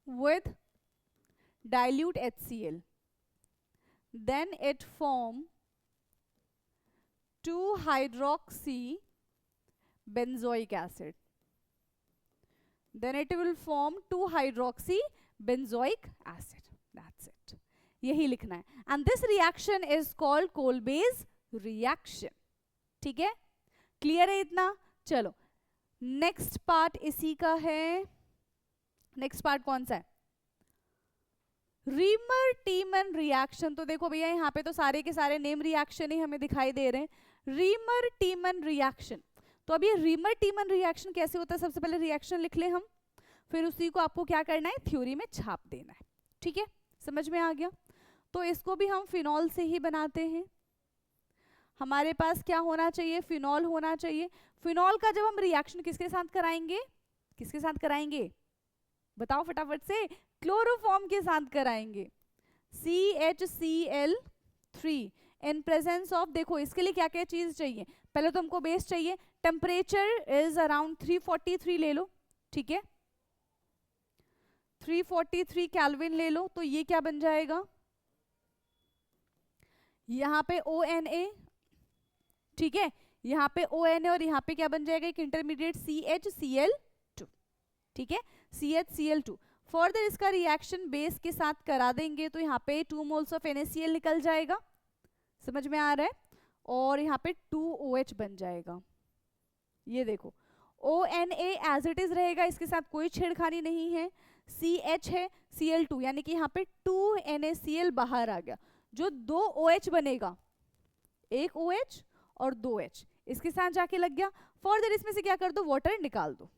with dilute HCl, then it form 2 hydroxy benzoic acid, then it will form 2 hydroxy benzoic acid, that's it, यही लिखना है। and this reaction is called Kolbe's reaction, ठीक है, clear है इतना। चलो नेक्स्ट पार्ट इसी का है, नेक्स्ट पार्ट कौन सा है, रीमर टीमन रिएक्शन। तो देखो भैया यहाँ पे तो सारे के सारे नेम रिएक्शन ही हमें दिखाई दे रहे हैं, रीमर टीमन रिएक्शन। तो अब ये रीमर टीमन रिएक्शन कैसे होता है, सबसे पहले रिएक्शन लिख ले हम, फिर उसी को आपको क्या करना है, थ्योरी में छाप देना है, ठीक है, समझ में आ गया। तो इसको भी हम फिनॉल से ही बनाते हैं, हमारे पास क्या होना चाहिए, फिनॉल होना चाहिए। फिनॉल का जब हम रिएक्शन किसके साथ कराएंगे, किसके साथ कराएंगे बताओ फटाफट से, क्लोरोफॉर्म के साथ कराएंगे, CHCl 3 इन प्रेजेंस ऑफ, देखो इसके लिए क्या क्या चीज चाहिए, पहले तो हमको बेस चाहिए, टेम्परेचर इज अराउंड 343 ले लो, ठीक है, 343 केल्विन ले लो, तो ये क्या बन जाएगा, यहाँ पे ONA, ठीक है, यहाँ पे ONA और यहाँ पे क्या बन जाएगा, एक इंटरमीडिएट CHCl2, ठीक है, CHCl2। फर्दर इसका रिएक्शन बेस के साथ करा देंगे तो यहाँ पे 2 मोल्स ऑफ NaCl निकल जाएगा, समझ में आ रहा है, और यहाँ पे 2OH बन जाएगा। ये देखो ONA एज इट इज रहेगा, इसके साथ कोई छेड़खानी नहीं है, CH है Cl2, यानी कि यहाँ पे 2 NaCl बाहर आ गया, जो 2 OH बनेगा, एक OH और 2 H इसके साथ जाके लग गया। फर्दर इसमें से क्या कर दो, वाटर निकाल दो,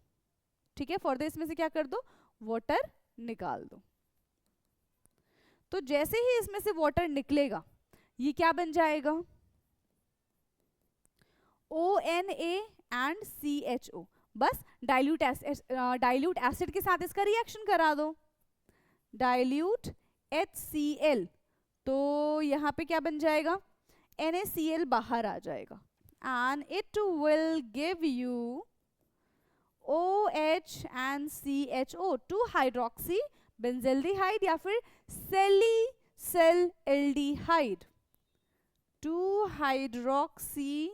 ठीक है, फर्दर इसमें से क्या कर दो, वाटर निकाल दो। तो जैसे ही इसमें से वाटर निकलेगा ये क्या बन जाएगा, ONA एंड CHO, बस डाइल्यूट एसिड के साथ इसका रिएक्शन करा दो, डाइल्यूट HCl, तो यहाँ पे क्या बन जाएगा, NaCl बाहर आ जाएगा, and it will give you OH and CHO, 2 hydroxy benzaldehyde या फिर सैलिसिलएल्डिहाइड, 2 हाइड्रोक्सी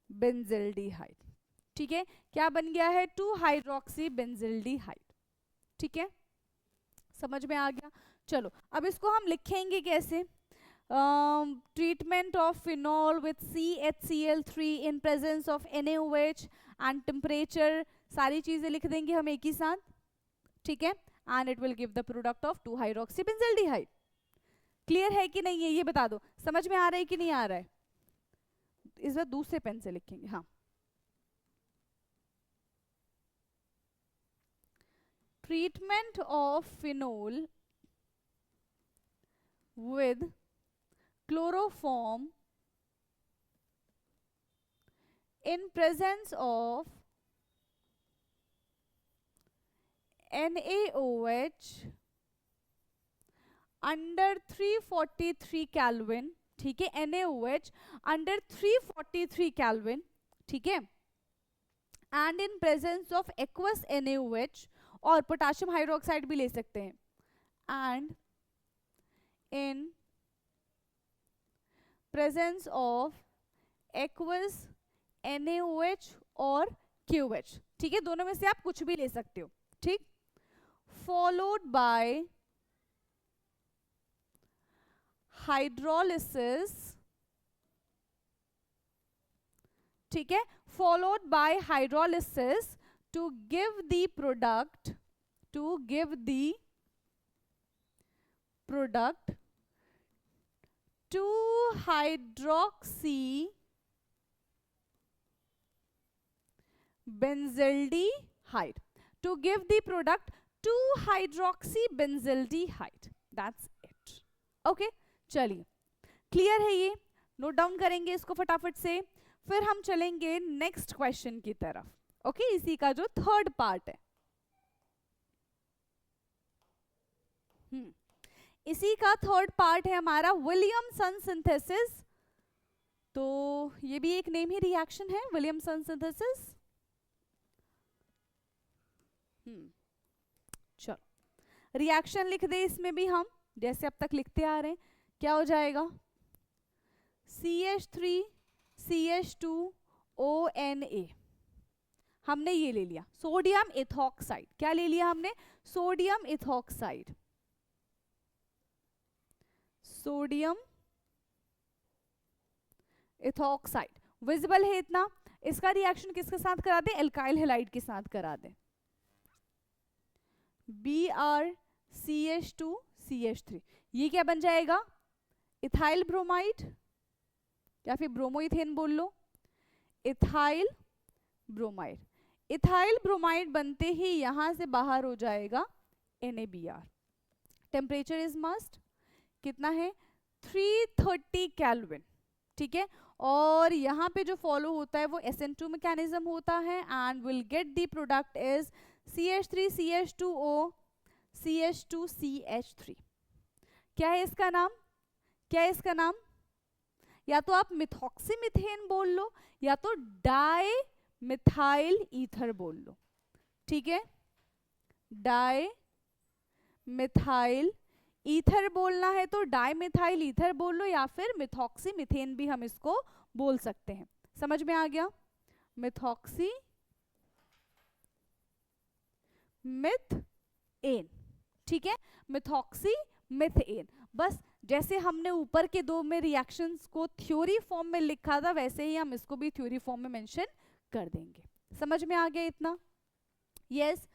बेंजल्डिहाइड, ठीक है, क्या बन गया है, 2 हाइड्रोक्सी बेंजल्डिहाइड, ठीक है, समझ में आ गया। चलो अब इसको हम लिखेंगे कैसे, treatment of phenol with CHCl3 in presence of NaOH and temperature, सारी चीजें लिख देंगे हम एक ही साथ, ठीक है, and it will give the product of 2 hydroxy benzaldehyde. Clear है कि नहीं है, ये बता दो, समझ में आ रहा है कि नहीं आ रहा है, इस बार दूसरे पेन से लिखेंगे, हाँ, treatment of phenol with chloroform in presence of NaOH under 343 Kelvin, ठीक है, NaOH under 343 Kelvin, ठीक है, and in presence of aqueous NaOH, और पोटाशियम हाइड्रोक्साइड भी ले सकते हैं, and in presence of aqueous NaOH और QH, ठीक है, दोनों में से आप कुछ भी ले सकते हो, ठीक, फॉलोड बाय हाइड्रोलिसिस, ठीक है, followed by hydrolysis to give the product 2-hydroxy benzaldehyde, to give the product 2-hydroxy benzaldehyde, that's it, okay, चलिए क्लियर है, ये नोट डाउन करेंगे इसको फटाफट से, फिर हम चलेंगे नेक्स्ट क्वेश्चन की तरफ, ओके, इसी का जो थर्ड पार्ट है, इसी का थर्ड पार्ट है हमारा विलियमसन सिंथेसिस, तो ये भी एक नेम ही रिएक्शन है, विलियमसन सिंथेसिस, चलो रिएक्शन लिख दे इसमें भी हम, जैसे अब तक लिखते आ रहे हैं, क्या हो जाएगा, CH3 CH2 ONA, हमने ये ले लिया सोडियम इथॉक्साइड, क्या ले लिया हमने, sodium ethoxide, sodium ethoxide visible है इतना, इसका रिएक्शन किसके साथ करा दे, एल्काइल हैलाइड के साथ करा दे, BrCH2 CH3, ये क्या बन जाएगा, इथाइल ब्रोमाइड या फिर ब्रोमोइथेन बोल लो, इथाइल ब्रोमाइड, इथाइल ब्रोमाइड बनते ही यहां से बाहर हो जाएगा NaBr, टेम्परेचर इज मस्ट, कितना है 330 केल्विन, ठीक है, और यहाँ पे जो फॉलो होता है वो SN2 मैकेनिज्म होता है, and will get the product is CH3 CH2O CH2CH3। क्या है इसका नाम? क्या है इसका नाम? या तो आप मिथॉक्सीमिथेन बोल लो या तो डाई मिथाइल ईथर बोल लो। ठीक है, डाई मिथाइल ईथर बोलना है तो डाई मिथाइल ईथर बोल लो, या फिर मिथॉक्सीमिथेन भी हम इसको बोल सकते हैं। समझ में आ गया? Methoxy methane. ठीक है, मिथॉक्सी मिथेन। बस जैसे हमने ऊपर के दो में रिएक्शंस को थ्योरी फॉर्म में लिखा था, वैसे ही हम इसको भी थ्योरी फॉर्म में मेंशन कर देंगे। समझ में आ गया इतना? यस,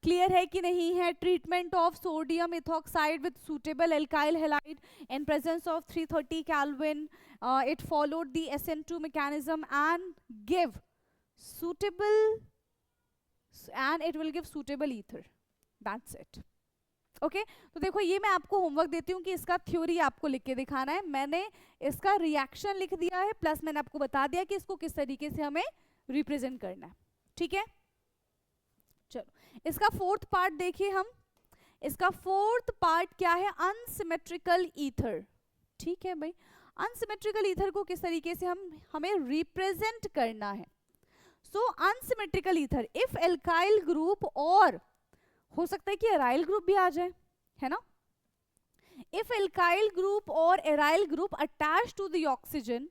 क्लियर है कि नहीं है? Treatment of sodium ethoxide with suitable alkyl halide in presence of 330 kelvin, it followed the SN2 mechanism and give suitable and it will give suitable ether. That's it. Okay तो देखो ये मैं आपको homework देती हूँ कि इसका थ्योरी आपको लिख के दिखाना है। मैंने इसका रिएक्शन लिख दिया है, प्लस मैंने आपको बता दिया कि इसको किस तरीके से हमें रिप्रेजेंट करना है। ठीक है, चलो इसका फोर्थ पार्ट देखिए हम। इसका फोर्थ पार्ट क्या है? Unsymmetrical ether. ठीक है भाई, अनसिमेट्रिकल ईथर को किस तरीके से हमें रिप्रेजेंट करना है। So unsymmetrical ether, if alkyl group और हो सकता है कि एराइल ग्रुप भी आ जाए, है ना। इफ एल्काइल ग्रुप और aryl group attach to the oxygen,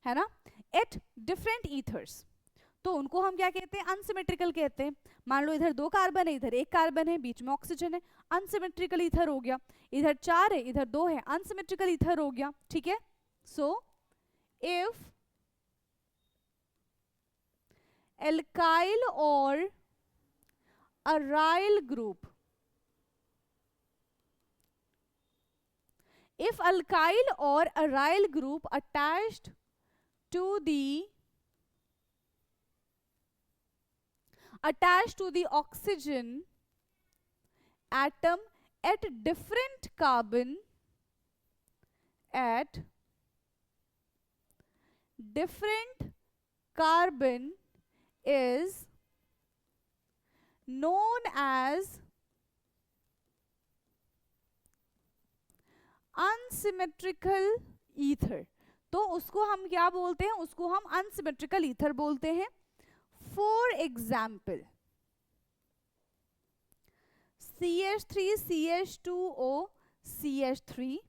है ना, एट डिफरेंट ईथर्स, तो उनको हम क्या कहते हैं? अनसिमेट्रिकल कहते हैं। मान लो इधर 2 कार्बन है, इधर 1 कार्बन है, बीच में ऑक्सीजन है, अनसिमेट्रिकल ईथर हो गया। इधर 4 है, इधर 2 है, अनसिमेट्रिकल ईथर हो गया। ठीक है, सो इफ एल्काइल और aryl group, if alkyl or aryl group attached to the oxygen atom at different carbon is known as unsymmetrical ether। तो उसको हम क्या बोलते हैं? उसको हम अनसिमेट्रिकल ईथर बोलते हैं। For example CH3 CH2O CH3,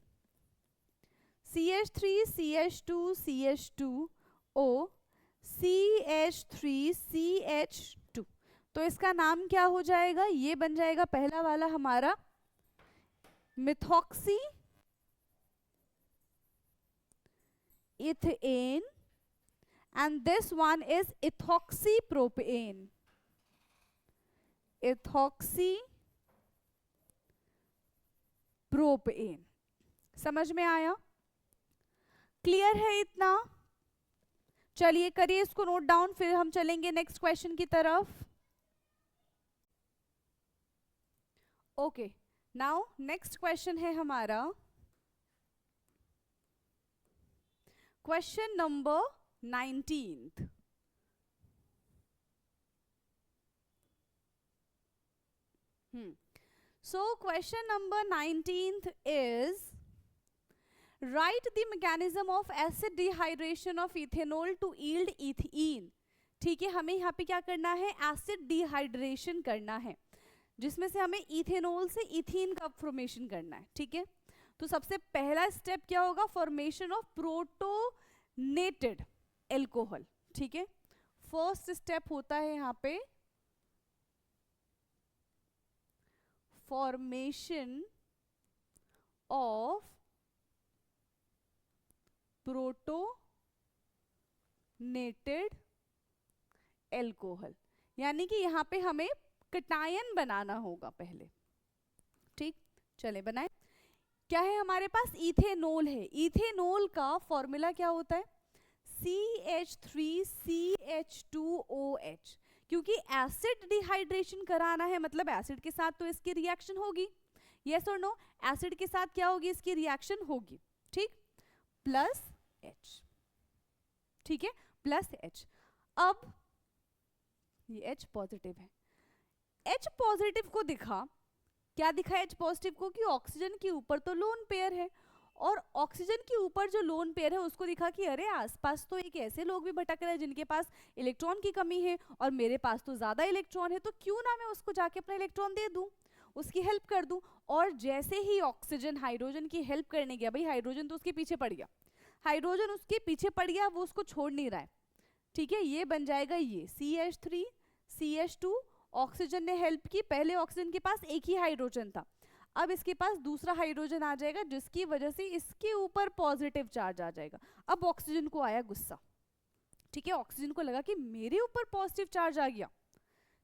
CH3 CH2 CH2O CH3 CH2, तो इसका नाम क्या हो जाएगा? ये बन जाएगा पहला वाला हमारा methoxy ethane and this one is ethoxy propane. Ethoxy propane. समझ में आया? क्लियर है इतना? चलिए करिए इसको नोट डाउन, फिर हम चलेंगे नेक्स्ट क्वेश्चन की तरफ। ओके, नाउ नेक्स्ट क्वेश्चन है हमारा question number 19। So question number 19th is write the mechanism of acid dehydration of ethanol to yield ethene। ठीक है, हमें यहाँ पे क्या करना है? एसिड डिहाइड्रेशन करना है, जिसमें से हमें इथेनॉल से इथीन का फॉर्मेशन करना है। ठीक है, तो सबसे पहला स्टेप क्या होगा? Formation of protonated alcohol. ठीक है, फर्स्ट स्टेप होता है यहाँ पे फॉर्मेशन ऑफ प्रोटोनेटेड एल्कोहल, यानी कि यहाँ पे हमें कटायन बनाना होगा पहले। ठीक, चले बनाए। क्या है हमारे पास? इथेनॉल है। इथेनॉल का फॉर्मूला क्या होता है? CH3CH2OH। क्योंकि एसिड डिहाइड्रेशन कराना है, मतलब एसिड के साथ तो इसकी रिएक्शन होगी। यस और नो? एसिड के साथ क्या होगी? इसकी रिएक्शन होगी। ठीक, प्लस H। ठीक है, प्लस H। अब ये H पॉजिटिव है, H पॉजिटिव को दिखा क्या दिखा H पॉजिटिव को कि ऑक्सीजन के ऊपर तो लोन पेयर है, और ऑक्सीजन के ऊपर जो लोन पेयर है उसको दिखा कि अरे आसपास तो एक ऐसे लोग भी भटक रहे हैं जिनके पास इलेक्ट्रॉन की कमी है और मेरे पास तो ज्यादा इलेक्ट्रॉन है, तो क्यों ना मैं उसको जाके अपना इलेक्ट्रॉन दे दूं, उसकी हेल्प कर दूं। और जैसे ही ऑक्सीजन हाइड्रोजन की हेल्प करने गया, भाई हाइड्रोजन तो उसके पीछे पड़ गया, हाइड्रोजन उसके पीछे पड़ गया, वो उसको छोड़ नहीं रहा है, ठीक है, ये बन जाएगा ये CH3 CH2, ऑक्सीजन ने हेल्प की, पहले ऑक्सीजन के पास एक ही हाइड्रोजन था, अब इसके पास दूसरा हाइड्रोजन आ जाएगा जिसकी वजह से इसके ऊपर पॉजिटिव चार्ज आ जाएगा। अब ऑक्सीजन को आया गुस्सा, ठीक है, ऑक्सीजन को लगा कि मेरे ऊपर पॉजिटिव चार्ज आ गया,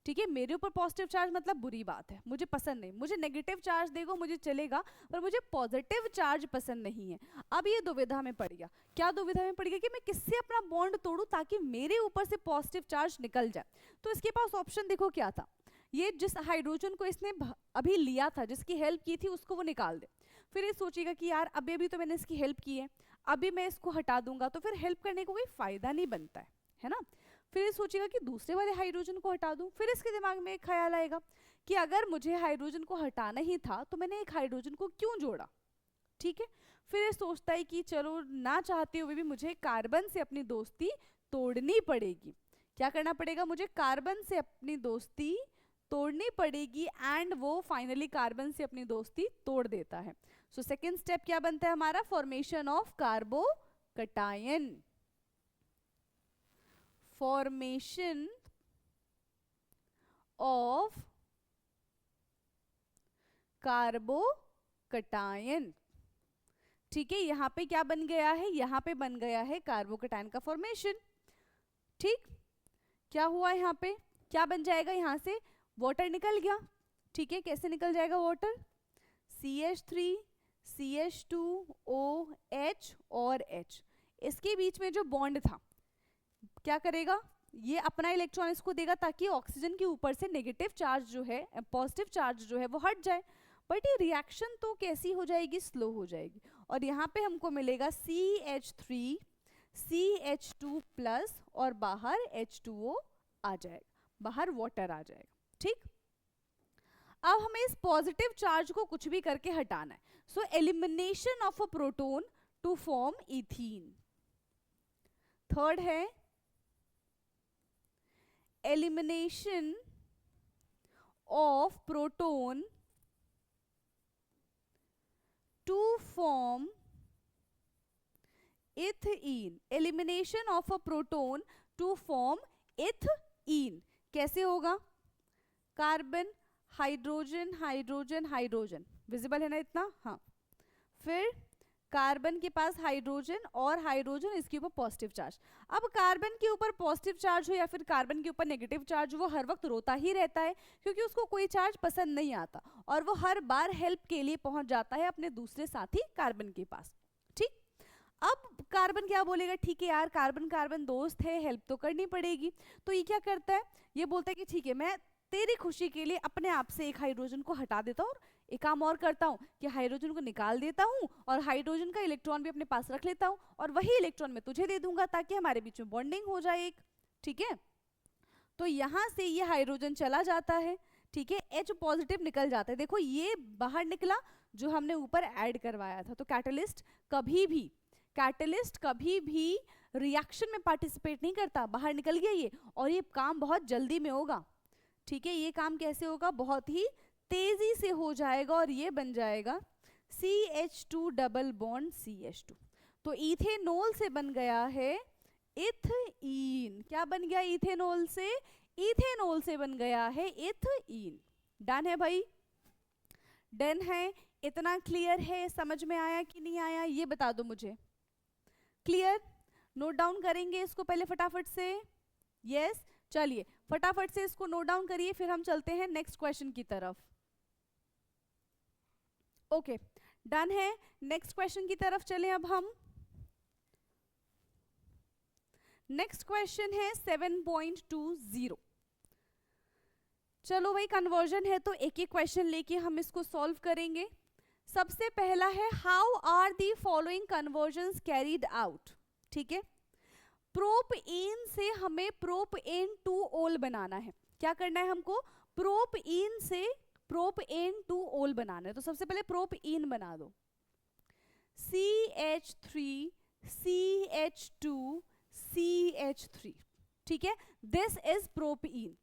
ठीक है, मेरे ऊपर पॉजिटिव चार्ज मतलब बुरी बात है, मुझे पसंद नहीं, मुझे नेगेटिव चार्ज देगो मुझे चलेगा पर मुझे पॉजिटिव चार्ज पसंद नहीं है। अब ये दुविधा में पड़ गया, क्या दुविधा में पड़ गया कि मैं किससे अपना बॉन्ड तोड़ूं ताकि मेरे ऊपर से पॉजिटिव चार्ज निकल जाए। तो इसके पास ऑप्शन देखो क्या था, ये जिस हाइड्रोजन को इसने अभी लिया था, जिसकी हेल्प की थी, उसको वो निकाल दे। फिर ये सोचेगा कि यार अभी अभी तो मैंने इसकी हेल्प की है, अभी मैं इसको हटा दूंगा तो फिर हेल्प करने को कोई फायदा नहीं बनता है ना। फिर ये सोचेगा कि दूसरे वाले हाइड्रोजन को हटा दूं। फिर इसके दिमाग में एक ख्याल आएगा कि अगर मुझे हाइड्रोजन को हटाना ही था तो मैंने एक हाइड्रोजन को क्यों जोड़ा, ठीक है। फिर ये सोचता है कि चलो ना चाहते हुए भी मुझे कार्बन से अपनी दोस्ती तोड़नी पड़ेगी। क्या करना पड़ेगा, मुझे कार्बन से अपनी दोस्ती तोड़नी पड़ेगी, एंड वो फाइनली कार्बन से अपनी दोस्ती तोड़ देता है। सो सेकेंड स्टेप क्या बनता है हमारा, formation of carbocation, formation of carbocation, ठीक है। यहां पे क्या बन गया है, यहां पे बन गया है कार्बोकटायन का फॉर्मेशन, ठीक। क्या हुआ यहाँ पे, क्या बन जाएगा, यहां से वाटर निकल गया, ठीक है। कैसे निकल जाएगा वाटर, CH3 CH2OH और H, इसके बीच में जो बॉन्ड था क्या करेगा, ये अपना इलेक्ट्रॉन इसको देगा ताकि ऑक्सीजन के ऊपर से नेगेटिव चार्ज जो है, पॉजिटिव चार्ज जो है वो हट जाए। बट ये रिएक्शन तो कैसी हो जाएगी, स्लो हो जाएगी, और यहाँ पे हमको मिलेगा CH3 CH2 प्लस और बाहर H2O आ जाएगा, बाहर वाटर आ जाएगा, ठीक। अब हमें इस पॉजिटिव चार्ज को कुछ भी करके हटाना है। So elimination of a proton to form ethene. Third है elimination of proton to form ethene, elimination of a proton to form ethene. कैसे होगा, carbon hydrogen hydrogen hydrogen, visible है ना इतना, हाँ। फिर कार्बन के पास हाइड्रोजन और हाइड्रोजन इसके ऊपर पॉजिटिव चार्ज। अब कार्बन के ऊपर पॉजिटिव चार्ज हो या फिर कार्बन के ऊपर नेगेटिव चार्ज, वो हर वक्त रोता ही रहता है क्योंकि उसको कोई चार्ज पसंद नहीं आता, और वो हर बार हेल्प के लिए पहुंच जाता है अपने दूसरे साथी कार्बन के पास, ठीक। अब कार्बन क्या बोलेगा, ठीक है यार कार्बन कार्बन दोस्त है, हेल्प तो करनी पड़ेगी। तो ये क्या करता है, ये बोलता है कि ठीक है मैं तेरी खुशी के लिए अपने आप से एक हाइड्रोजन को हटा देता हूँ, एक काम और करता हूँ कि हाइड्रोजन को निकाल देता हूँ और हाइड्रोजन का इलेक्ट्रॉन भी अपने पास रख लेता हूँ, और वही इलेक्ट्रॉन मैं तुझे दे दूंगा ताकि हमारे बीच में बॉन्डिंग हो जाए एक, ठीक है। तो यहाँ से ये हाइड्रोजन चला जाता है, ठीक है, H पॉजिटिव निकल जाता है। देखो ये बाहर निकला जो हमने ऊपर ऐड करवाया था। तो कैटलिस्ट कभी भी रिएक्शन में पार्टिसिपेट नहीं करता, बाहर निकल गया ये, और ये काम बहुत जल्दी में होगा, ठीक है। ये काम कैसे होगा, बहुत ही तेजी से हो जाएगा, और ये बन जाएगा CH2 डबल बॉन्ड CH2। तो इथेनॉल से बन गया है इथीन। क्या बन गया इथेनॉल से, इथेनॉल से बन गया है इथीन। डन है भाई, डन है, इतना क्लियर है, समझ में आया कि नहीं आया ये बता दो मुझे। क्लियर, नोट डाउन करेंगे इसको पहले फटाफट से, यस। चलिए फटाफट से इसको नोट डाउन करिए, फिर हम चलते हैं नेक्स्ट क्वेश्चन की तरफ। ओके डन है, नेक्स्ट क्वेश्चन की तरफ चलें अब हम। नेक्स्ट क्वेश्चन है 7.20। चलो भाई कन्वर्जन है तो एक एक क्वेश्चन लेके हम इसको सॉल्व करेंगे। सबसे पहला है how are the following conversions carried out, ठीक है। प्रोपीन से हमें प्रोपेन 2 ओल बनाना है। क्या करना है हमको, प्रोपीन से प्रोपेन टू ओल बनाना है, तो सबसे पहले प्रोपीन बना दो, CH3 CH2 CH3, ठीक है, दिस इज प्रोपीन।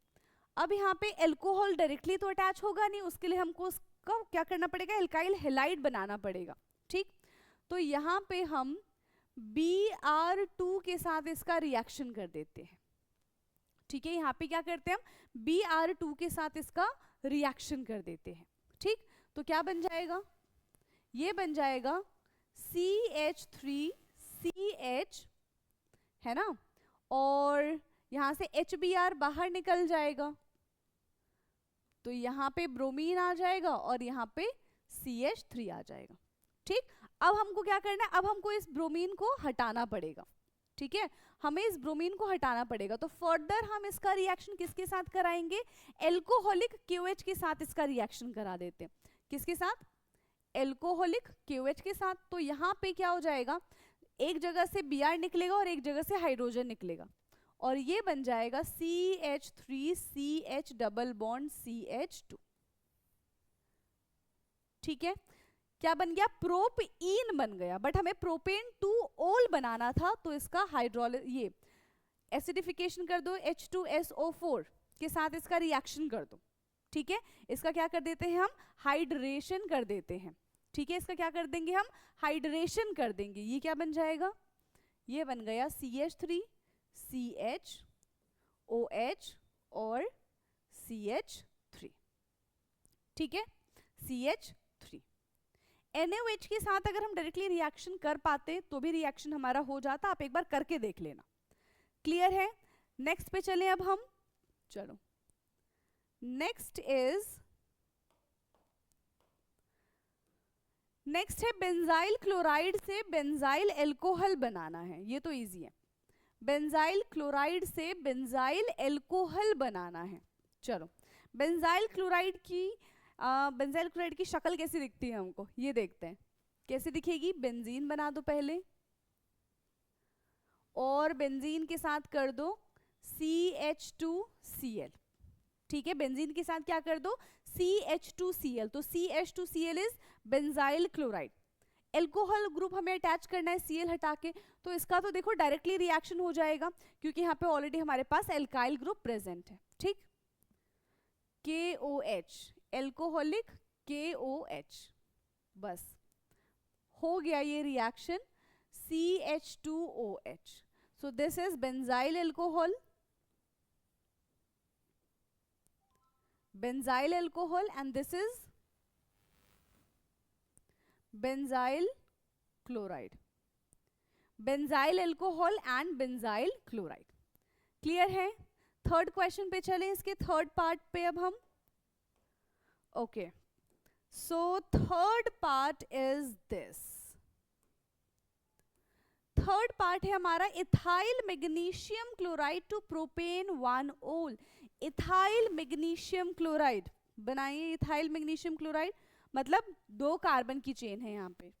अब यहाँ पे एल्कोहल डायरेक्टली तो अटैच होगा नहीं, उसके लिए हमको उसका क्या करना पड़ेगा, एल्काइल हैलाइड बनाना पड़ेगा, ठीक। तो यहाँ पे हम Br2 के साथ इसका रिएक्शन कर देते हैं, ठीक है, यहाँ पे क्या करते हैं हम Br2 के साथ इसका रिएक्शन कर देते हैं, ठीक। तो क्या बन जाएगा, ये बन जाएगा CH3CH, है ना, और यहां से HBr बाहर निकल जाएगा, तो यहाँ पे ब्रोमीन आ जाएगा और यहाँ पे CH3 आ जाएगा, ठीक। अब हमको क्या करना है, अब हमको इस ब्रोमीन को हटाना पड़ेगा, ठीक है, हमें इस ब्रोमीन को हटाना पड़ेगा। तो फर्दर हम इसका रिएक्शन किसके साथ कराएंगे, एल्कोहलिक KOH के साथ इसका रिएक्शन करा देते हैं, किसके साथ, एल्कोहलिक KOH के साथ। तो यहाँ पे क्या हो जाएगा, एक जगह से Br निकलेगा और एक जगह से हाइड्रोजन निकलेगा, और ये बन जाएगा CH3CH डबल बॉन्ड CH2, ठीक है, क्या बन गया, प्रोपीन बन गया। बट हमें प्रोपेन टू ओल बनाना था, तो इसका ये एसिडिफिकेशन कर दो, H2SO4 के साथ इसका रिएक्शन कर दो, ठीक है, इसका क्या कर देते हैं हम, हाइड्रेशन कर देते हैं, ठीक है, इसका क्या कर देंगे हम, हाइड्रेशन कर देंगे। ये क्या बन जाएगा, ये बन गया CH3 CH OH और CH3, ठीक है, CH3। NaOH के साथ अगर हम डायरेक्टली रिएक्शन कर पाते तो भी रिएक्शन हमारा हो जाता, आप एक बार करके देख लेना, क्लियर है। नेक्स्ट पे चलें अब हम, चलो नेक्स्ट है बेंजाइल क्लोराइड से बेंजाइल एल्कोहल बनाना है, ये तो इजी है, बेंजाइल क्लोराइड से बेंजाइल एल्कोहल बनाना है। चलो बेंजाइल क्लोराइड की शक्ल कैसी दिखती है हमको, ये देखते हैं कैसे दिखेगी। बेंजीन बना दो पहले, और बेंजीन के साथ कर दो CH2Cl, ठीक है, बेंजीन के साथ क्या कर दो, CH2Cl, तो CH2Cl is benzyl chloride. Alcohol group हमें अटैच करना है Cl हटा के, तो इसका तो देखो डायरेक्टली रिएक्शन हो जाएगा, क्योंकि यहाँ पे ऑलरेडी हमारे पास एल्काइल ग्रुप प्रेजेंट है, ठीक। KOH, एल्कोहलिक KOH, बस हो गया ये reaction, CH2OH, so this is benzyl alcohol, and this is benzyl chloride, benzyl alcohol and benzyl chloride, clear है। थर्ड क्वेश्चन पे चलें, इसके थर्ड पार्ट पे अब हम, okay, so third part is this, third part है हमारा ethyl magnesium chloride to propane 1 ol. Ethyl magnesium chloride बनाइए, इथाइल मैग्नीशियम क्लोराइड मतलब 2 कार्बन की चेन है यहाँ पे,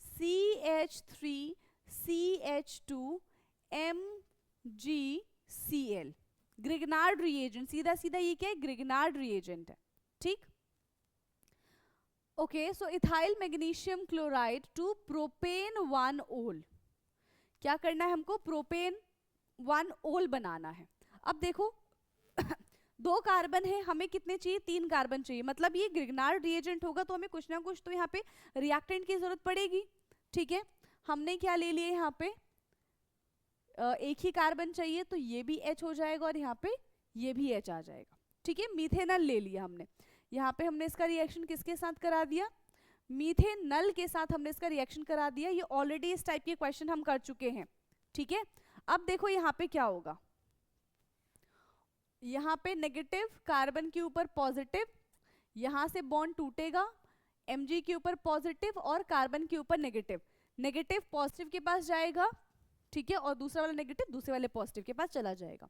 CH3 CH2 MgCl, Grignard reagent, सीधा सीधा ये क्या है, ग्रिगनार्ड रिएजेंट है, ठीक। Okay, so ethyl magnesium chloride to propane 1 ol, क्या करना है हमको, प्रोपेन 1 ओल बनाना है। अब देखो 2 कार्बन है, हमें कितने चाहिए, 3 कार्बन चाहिए, मतलब ये ग्रिगनार्ड रिएजेंट होगा तो हमें कुछ ना कुछ तो यहाँ पे रिएक्टेंट की जरूरत पड़ेगी, ठीक है। हमने क्या ले लिया यहाँ पे, एक ही कार्बन चाहिए, तो ये भी H हो जाएगा और यहाँ पे ये भी H आ जाएगा, ठीक है। मीथेनल ले लिया हमने, यहाँ पे हमने इसका रिएक्शन किसके साथ करा दिया, मीथेनल के साथ हमने इसका रिएक्शन करा दिया। ये ऑलरेडी इस टाइप के क्वेश्चन हम कर चुके हैं, ठीक है। अब देखो यहाँ पे क्या होगा, यहाँ पे नेगेटिव कार्बन के ऊपर पॉजिटिव, यहाँ से बॉन्ड टूटेगा, Mg के ऊपर पॉजिटिव और कार्बन के ऊपर नेगेटिव, नेगेटिव पॉजिटिव के पास जाएगा, ठीक है, और दूसरा वाला नेगेटिव दूसरे वाले पॉजिटिव के पास चला जाएगा।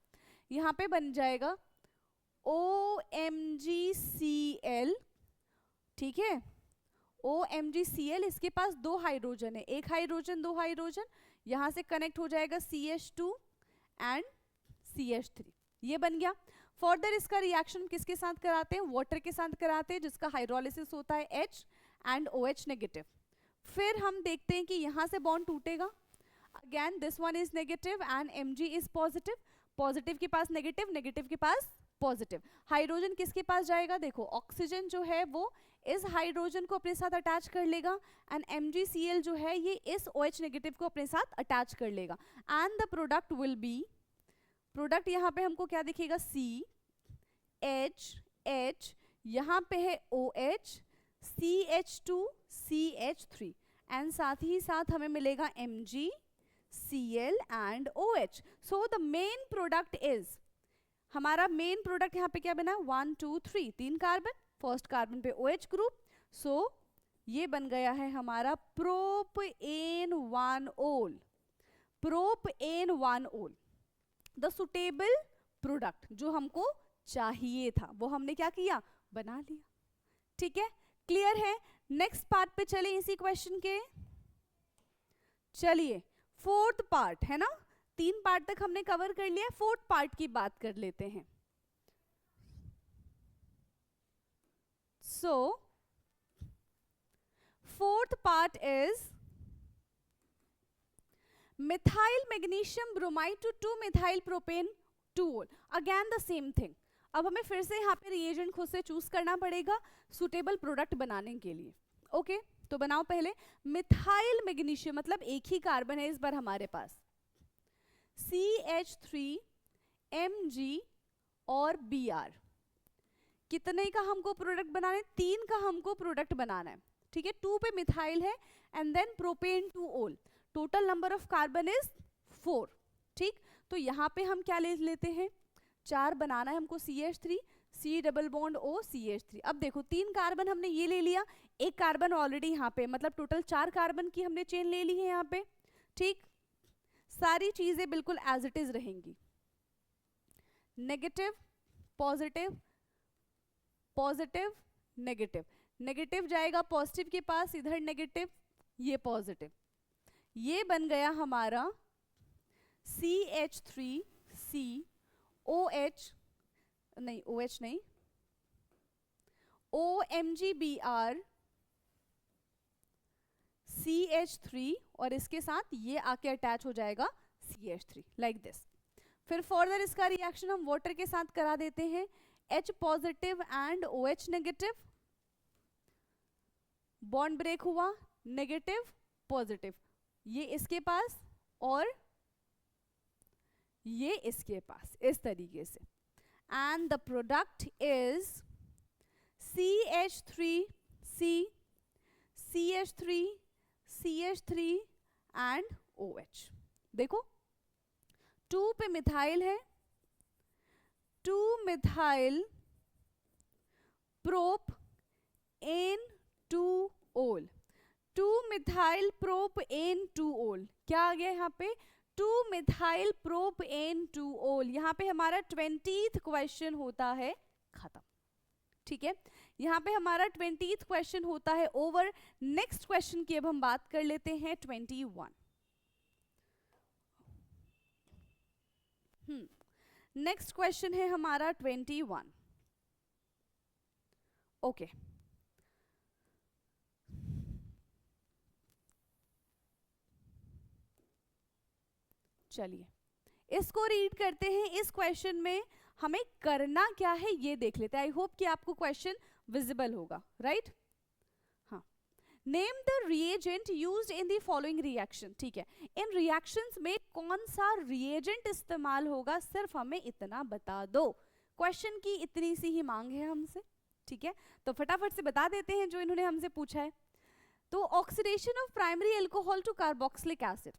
यहाँ पे बन जाएगा OMgCl, ठीक है, OMgCl, इसके पास 2 हाइड्रोजन है, 1 हाइड्रोजन 2 हाइड्रोजन, यहाँ से कनेक्ट हो जाएगा CH2 एंड CH3, ये बन गया। फर्दर इसका रिएक्शन किसके साथ कराते हैं, वाटर के साथ कराते हैं, जिसका हाइड्रोलिसिस होता है H एंड OH नेगेटिव। फिर हम देखते हैं कि यहाँ से बॉन्ड टूटेगा, again this one is negative and Mg is positive, positive के पास नेगेटिव, नेगेटिव के पास पॉजिटिव। हाइड्रोजन किसके पास जाएगा, देखो ऑक्सीजन जो है वो इस हाइड्रोजन को अपने साथ अटैच कर लेगा एंड MgCl जो है ये इस OH नेगेटिव को अपने साथ अटैच कर लेगा and the product will be, product यहाँ पे हमको क्या दिखेगा, C H H, यहाँ पे है OH CH2 CH3 एंड साथ ही साथ हमें मिलेगा MgCl and OH। So the main product is, हमारा मेन प्रोडक्ट यहाँ पे क्या बना, 1 2 3 तीन कार्बन, फर्स्ट कार्बन पे OH ग्रुप, सो ये बन गया है हमारा प्रोपेन-1-ओल, प्रोपेन-1-ओल। द सुटेबल प्रोडक्ट जो हमको चाहिए था वो हमने क्या किया, बना लिया। ठीक है, क्लियर है। नेक्स्ट पार्ट पे चले इसी क्वेश्चन के, चलिए फोर्थ पार्ट है ना, 3 पार्ट तक हमने कवर कर लिया, फोर्थ पार्ट की बात कर लेते हैं। So fourth part is methyl magnesium bromide to two methyl propane two ol, again the same thing. अब हमें फिर से यहाँ पे रिएजेंट खुद से चूज करना पड़ेगा सुटेबल प्रोडक्ट बनाने के लिए। ओके, तो बनाओ पहले मिथाइल मैग्नीशियम, मतलब एक ही कार्बन है इस बार हमारे पास, CH3 Mg और Br, कितने का हमको प्रोडक्ट बनाना है, 3 का हमको प्रोडक्ट बनाना है। ठीक है, 2 पे मिथाइल है and then propane two ol, total number of carbon is 4। ठीक, तो यहाँ पे हम क्या ले लेते हैं, 4 बनाना है हमको, CH3 C double bond O CH3। अब देखो 3 कार्बन हमने ये ले लिया, एक कार्बन ऑलरेडी यहाँ पे, मतलब टोटल 4 कार्बन की हमने चेन ले ली है यहाँ पे। ठीक, सारी चीजें बिल्कुल एज इट इज रहेंगी, negative positive positive negative, negative जाएगा पॉजिटिव के पास, इधर नेगेटिव ये पॉजिटिव, ये बन गया हमारा CH3C OH नहीं, OH नहीं, OMgBr CH3 और इसके साथ ये आके अटैच हो जाएगा CH3 लाइक दिस। फिर फर्दर इसका रिएक्शन हम वाटर के साथ करा देते हैं, H positive and OH negative, bond break हुआ, नेगेटिव पॉजिटिव, ये इसके पास और ये इसके पास, इस तरीके से, and the product is CH3C CH3 CH3 and OH। देखो 2 पे मिथाइल है, 2-मिथाइल प्रोप N2-ओल, 2-मिथाइल प्रोप N2-ओल, क्या आ गया यहाँ पे, 2-मिथाइल प्रोप N2-ओल। यहाँ पे हमारा 20th क्वेश्चन होता है खत्म। ठीक है, यहाँ पे हमारा 20th क्वेश्चन होता है ओवर। नेक्स्ट क्वेश्चन की अब हम बात कर लेते हैं 21। नेक्स्ट क्वेश्चन है हमारा 21। ओके, चलिए इसको रीड करते हैं। इस क्वेश्चन में हमें करना क्या है ये देख लेते हैं। आई होप कि आपको क्वेश्चन विजिबल होगा, राइट? हाँ, name the reagent used in the following reaction. ठीक है, इन रिएक्शंस में कौन सा रिएजेंट इस्तेमाल होगा, सिर्फ हमें इतना बता दो। क्वेश्चन की इतनी सी ही मांग है हमसे। ठीक है, तो फटाफट से बता देते हैं जो इन्होंने हमसे पूछा है। तो oxidation of primary alcohol to carboxylic acid,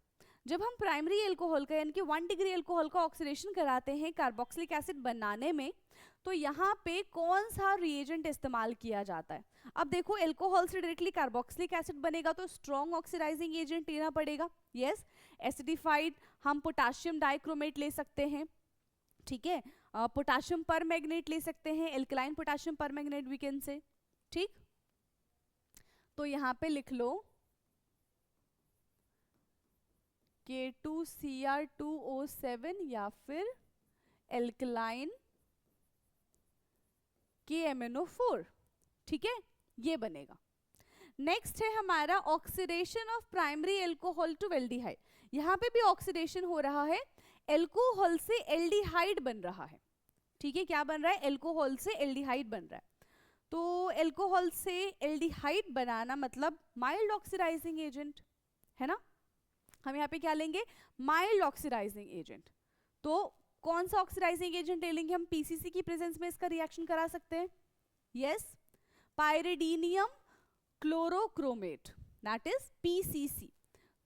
जब हम प्राइमरी एल्कोहल का यानी कि 1 डिग्री एल्कोहल का ऑक्सीडेशन कराते हैं कार्बोक्सिलिक एसिड बनाने में, तो यहाँ पे कौन सा रिएजेंट इस्तेमाल किया जाता है। अब देखो एल्कोहल से डायरेक्टली कार्बोक्सिलिक एसिड बनेगा तो स्ट्रॉन्ग ऑक्सीडाइजिंग एजेंट लेना पड़ेगा। यस, एसिडिफाइड हम पोटाशियम डाइक्रोमेट ले सकते हैं। ठीक है, पोटाशियम परमैंगनेट ले सकते हैं, alkaline potassium permanganate we can say. ठीक, तो यहाँ पे लिख लो K2Cr2O7 या फिर एल्कलाइन KMnO4, ठीक है, ये बनेगा। नेक्स्ट है हमारा oxidation of primary alcohol to aldehyde. यहाँ पे भी ऑक्सीडेशन हो रहा है, एल्कोहल से एल्डिहाइड बन रहा है, ठीक है, क्या बन रहा है, एल्कोहल से एल्डिहाइड बन रहा है। तो एल्कोहल से एल्डिहाइड बनाना मतलब माइल्ड ऑक्सीडाइजिंग एजेंट है ना, हम यहाँ पे क्या लेंगे, माइल्ड ऑक्सीडाइजिंग एजेंट। तो कौन सा ऑक्सीडाइजिंग एजेंट ले लेंगे हम, पीसीसी की प्रेजेंस में इसका रिएक्शन करा सकते हैं, yes, pyridinium chlorochromate, that is PCC.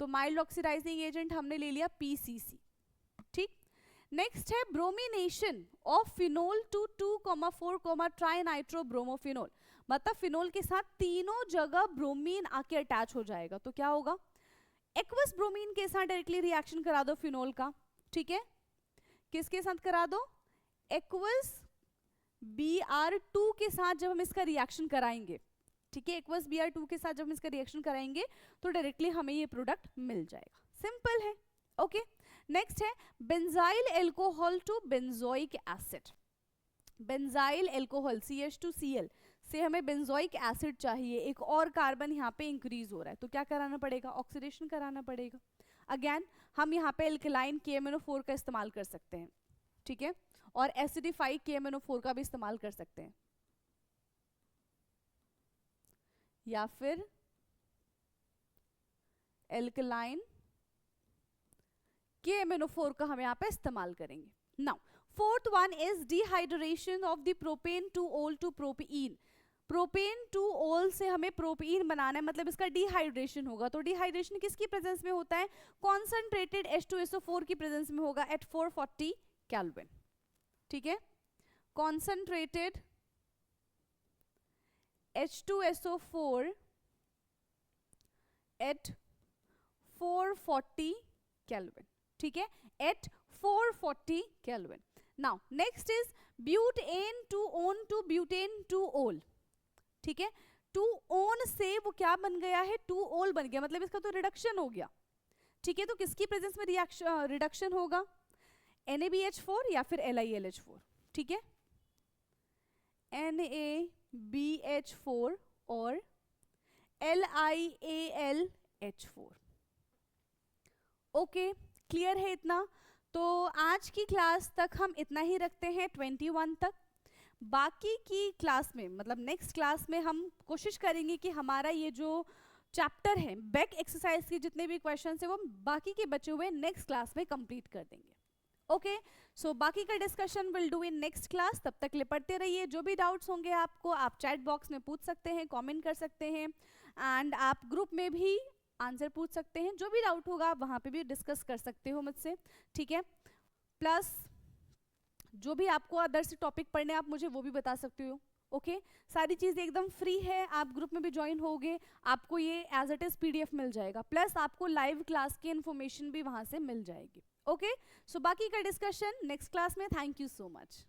तो माइल्ड ऑक्सीडाइजिंग एजेंट हमने ले लिया पीसीसी, ठीक। नेक्स्ट है bromination of phenol to 2,4, trinitrobromophenol, मतलब फिनोल के साथ तीनों जगह ब्रोमीन आके अटैच हो जाएगा, तो क्या होगा, एक्वस ब्रोमीन के साथ डायरेक्टली रिएक्शन करा दो फिनोल का, ठीक है, किसके साथ करा दो, एक्वस Br2 के साथ जब हम इसका रिएक्शन कराएंगे, ठीक है, एक्वस Br2 के साथ जब हम इसका रिएक्शन कराएंगे तो डायरेक्टली हमें ये प्रोडक्ट मिल जाएगा, सिंपल है, ओके। नेक्स्ट है benzyl alcohol to benzoic acid, benzyl alcohol CH2Cl से हमें बेंजोइक एसिड चाहिए, एक और कार्बन यहाँ पे इंक्रीज हो रहा है, तो क्या कराना पड़ेगा, ऑक्सीडेशन कराना पड़ेगा। अगेन हम यहाँ पे एल्कलाइन KMnO4 का इस्तेमाल कर सकते हैं, ठीक है, और एसिडिफाइड KMnO4 का भी इस्तेमाल कर सकते हैं, या फिर एल्कलाइन KMnO4 का हम यहाँ पे इस्तेमाल करेंगे। Now fourth one is dehydration of the propane two ol to propene, propane two ol से हमें प्रोपीन बनाना है, मतलब इसका डिहाइड्रेशन होगा, तो डिहाइड्रेशन किसकी प्रेजेंस में होता है, कॉन्सेंट्रेटेड H2SO4 की प्रेजेंस में होगा एट 440 केल्विन, ठीक है, कॉन्सेंट्रेटेड H2SO4 एट 440 केल्विन, ठीक है, at 440 kelvin. Now next is butane two one to butane two ol, ठीक है, टू ओन से वो क्या बन गया है, टू ओल बन गया, मतलब इसका तो रिडक्शन हो गया, ठीक है, तो किसकी प्रेजेंस में रिएक्शन रिडक्शन होगा, NaBH4 या फिर LiLH4, ठीक है, NaBH4 और LiAlH4, ओके, क्लियर है इतना। तो आज की क्लास तक हम इतना ही रखते हैं 21 तक, बाकी की क्लास में मतलब नेक्स्ट क्लास में हम कोशिश करेंगे कि हमारा ये जो चैप्टर है बैक एक्सरसाइज के जितने भी क्वेश्चन है वो बाकी के बचे हुए नेक्स्ट क्लास में कंप्लीट कर देंगे, ओके। सो बाकी का discussion will do in next class, तब तक पढ़ते रहिए, जो भी डाउट्स होंगे आपको आप चैट बॉक्स में पूछ सकते हैं, कमेंट कर सकते हैं, एंड आप ग्रुप में भी आंसर पूछ सकते हैं, जो भी डाउट होगा आप वहाँ पे भी डिस्कस कर सकते हो मुझसे, ठीक है। प्लस जो भी आपको अदर से टॉपिक पढ़ने आप मुझे वो भी बता सकते हो, ओके। सारी चीज़ें एकदम फ्री है, आप ग्रुप में भी ज्वाइन होगे, आपको ये एज इट इज़ PDF मिल जाएगा, प्लस आपको लाइव क्लास की इन्फॉर्मेशन भी वहाँ से मिल जाएगी, ओके। सो बाकी का डिस्कशन नेक्स्ट क्लास में, थैंक यू सो मच।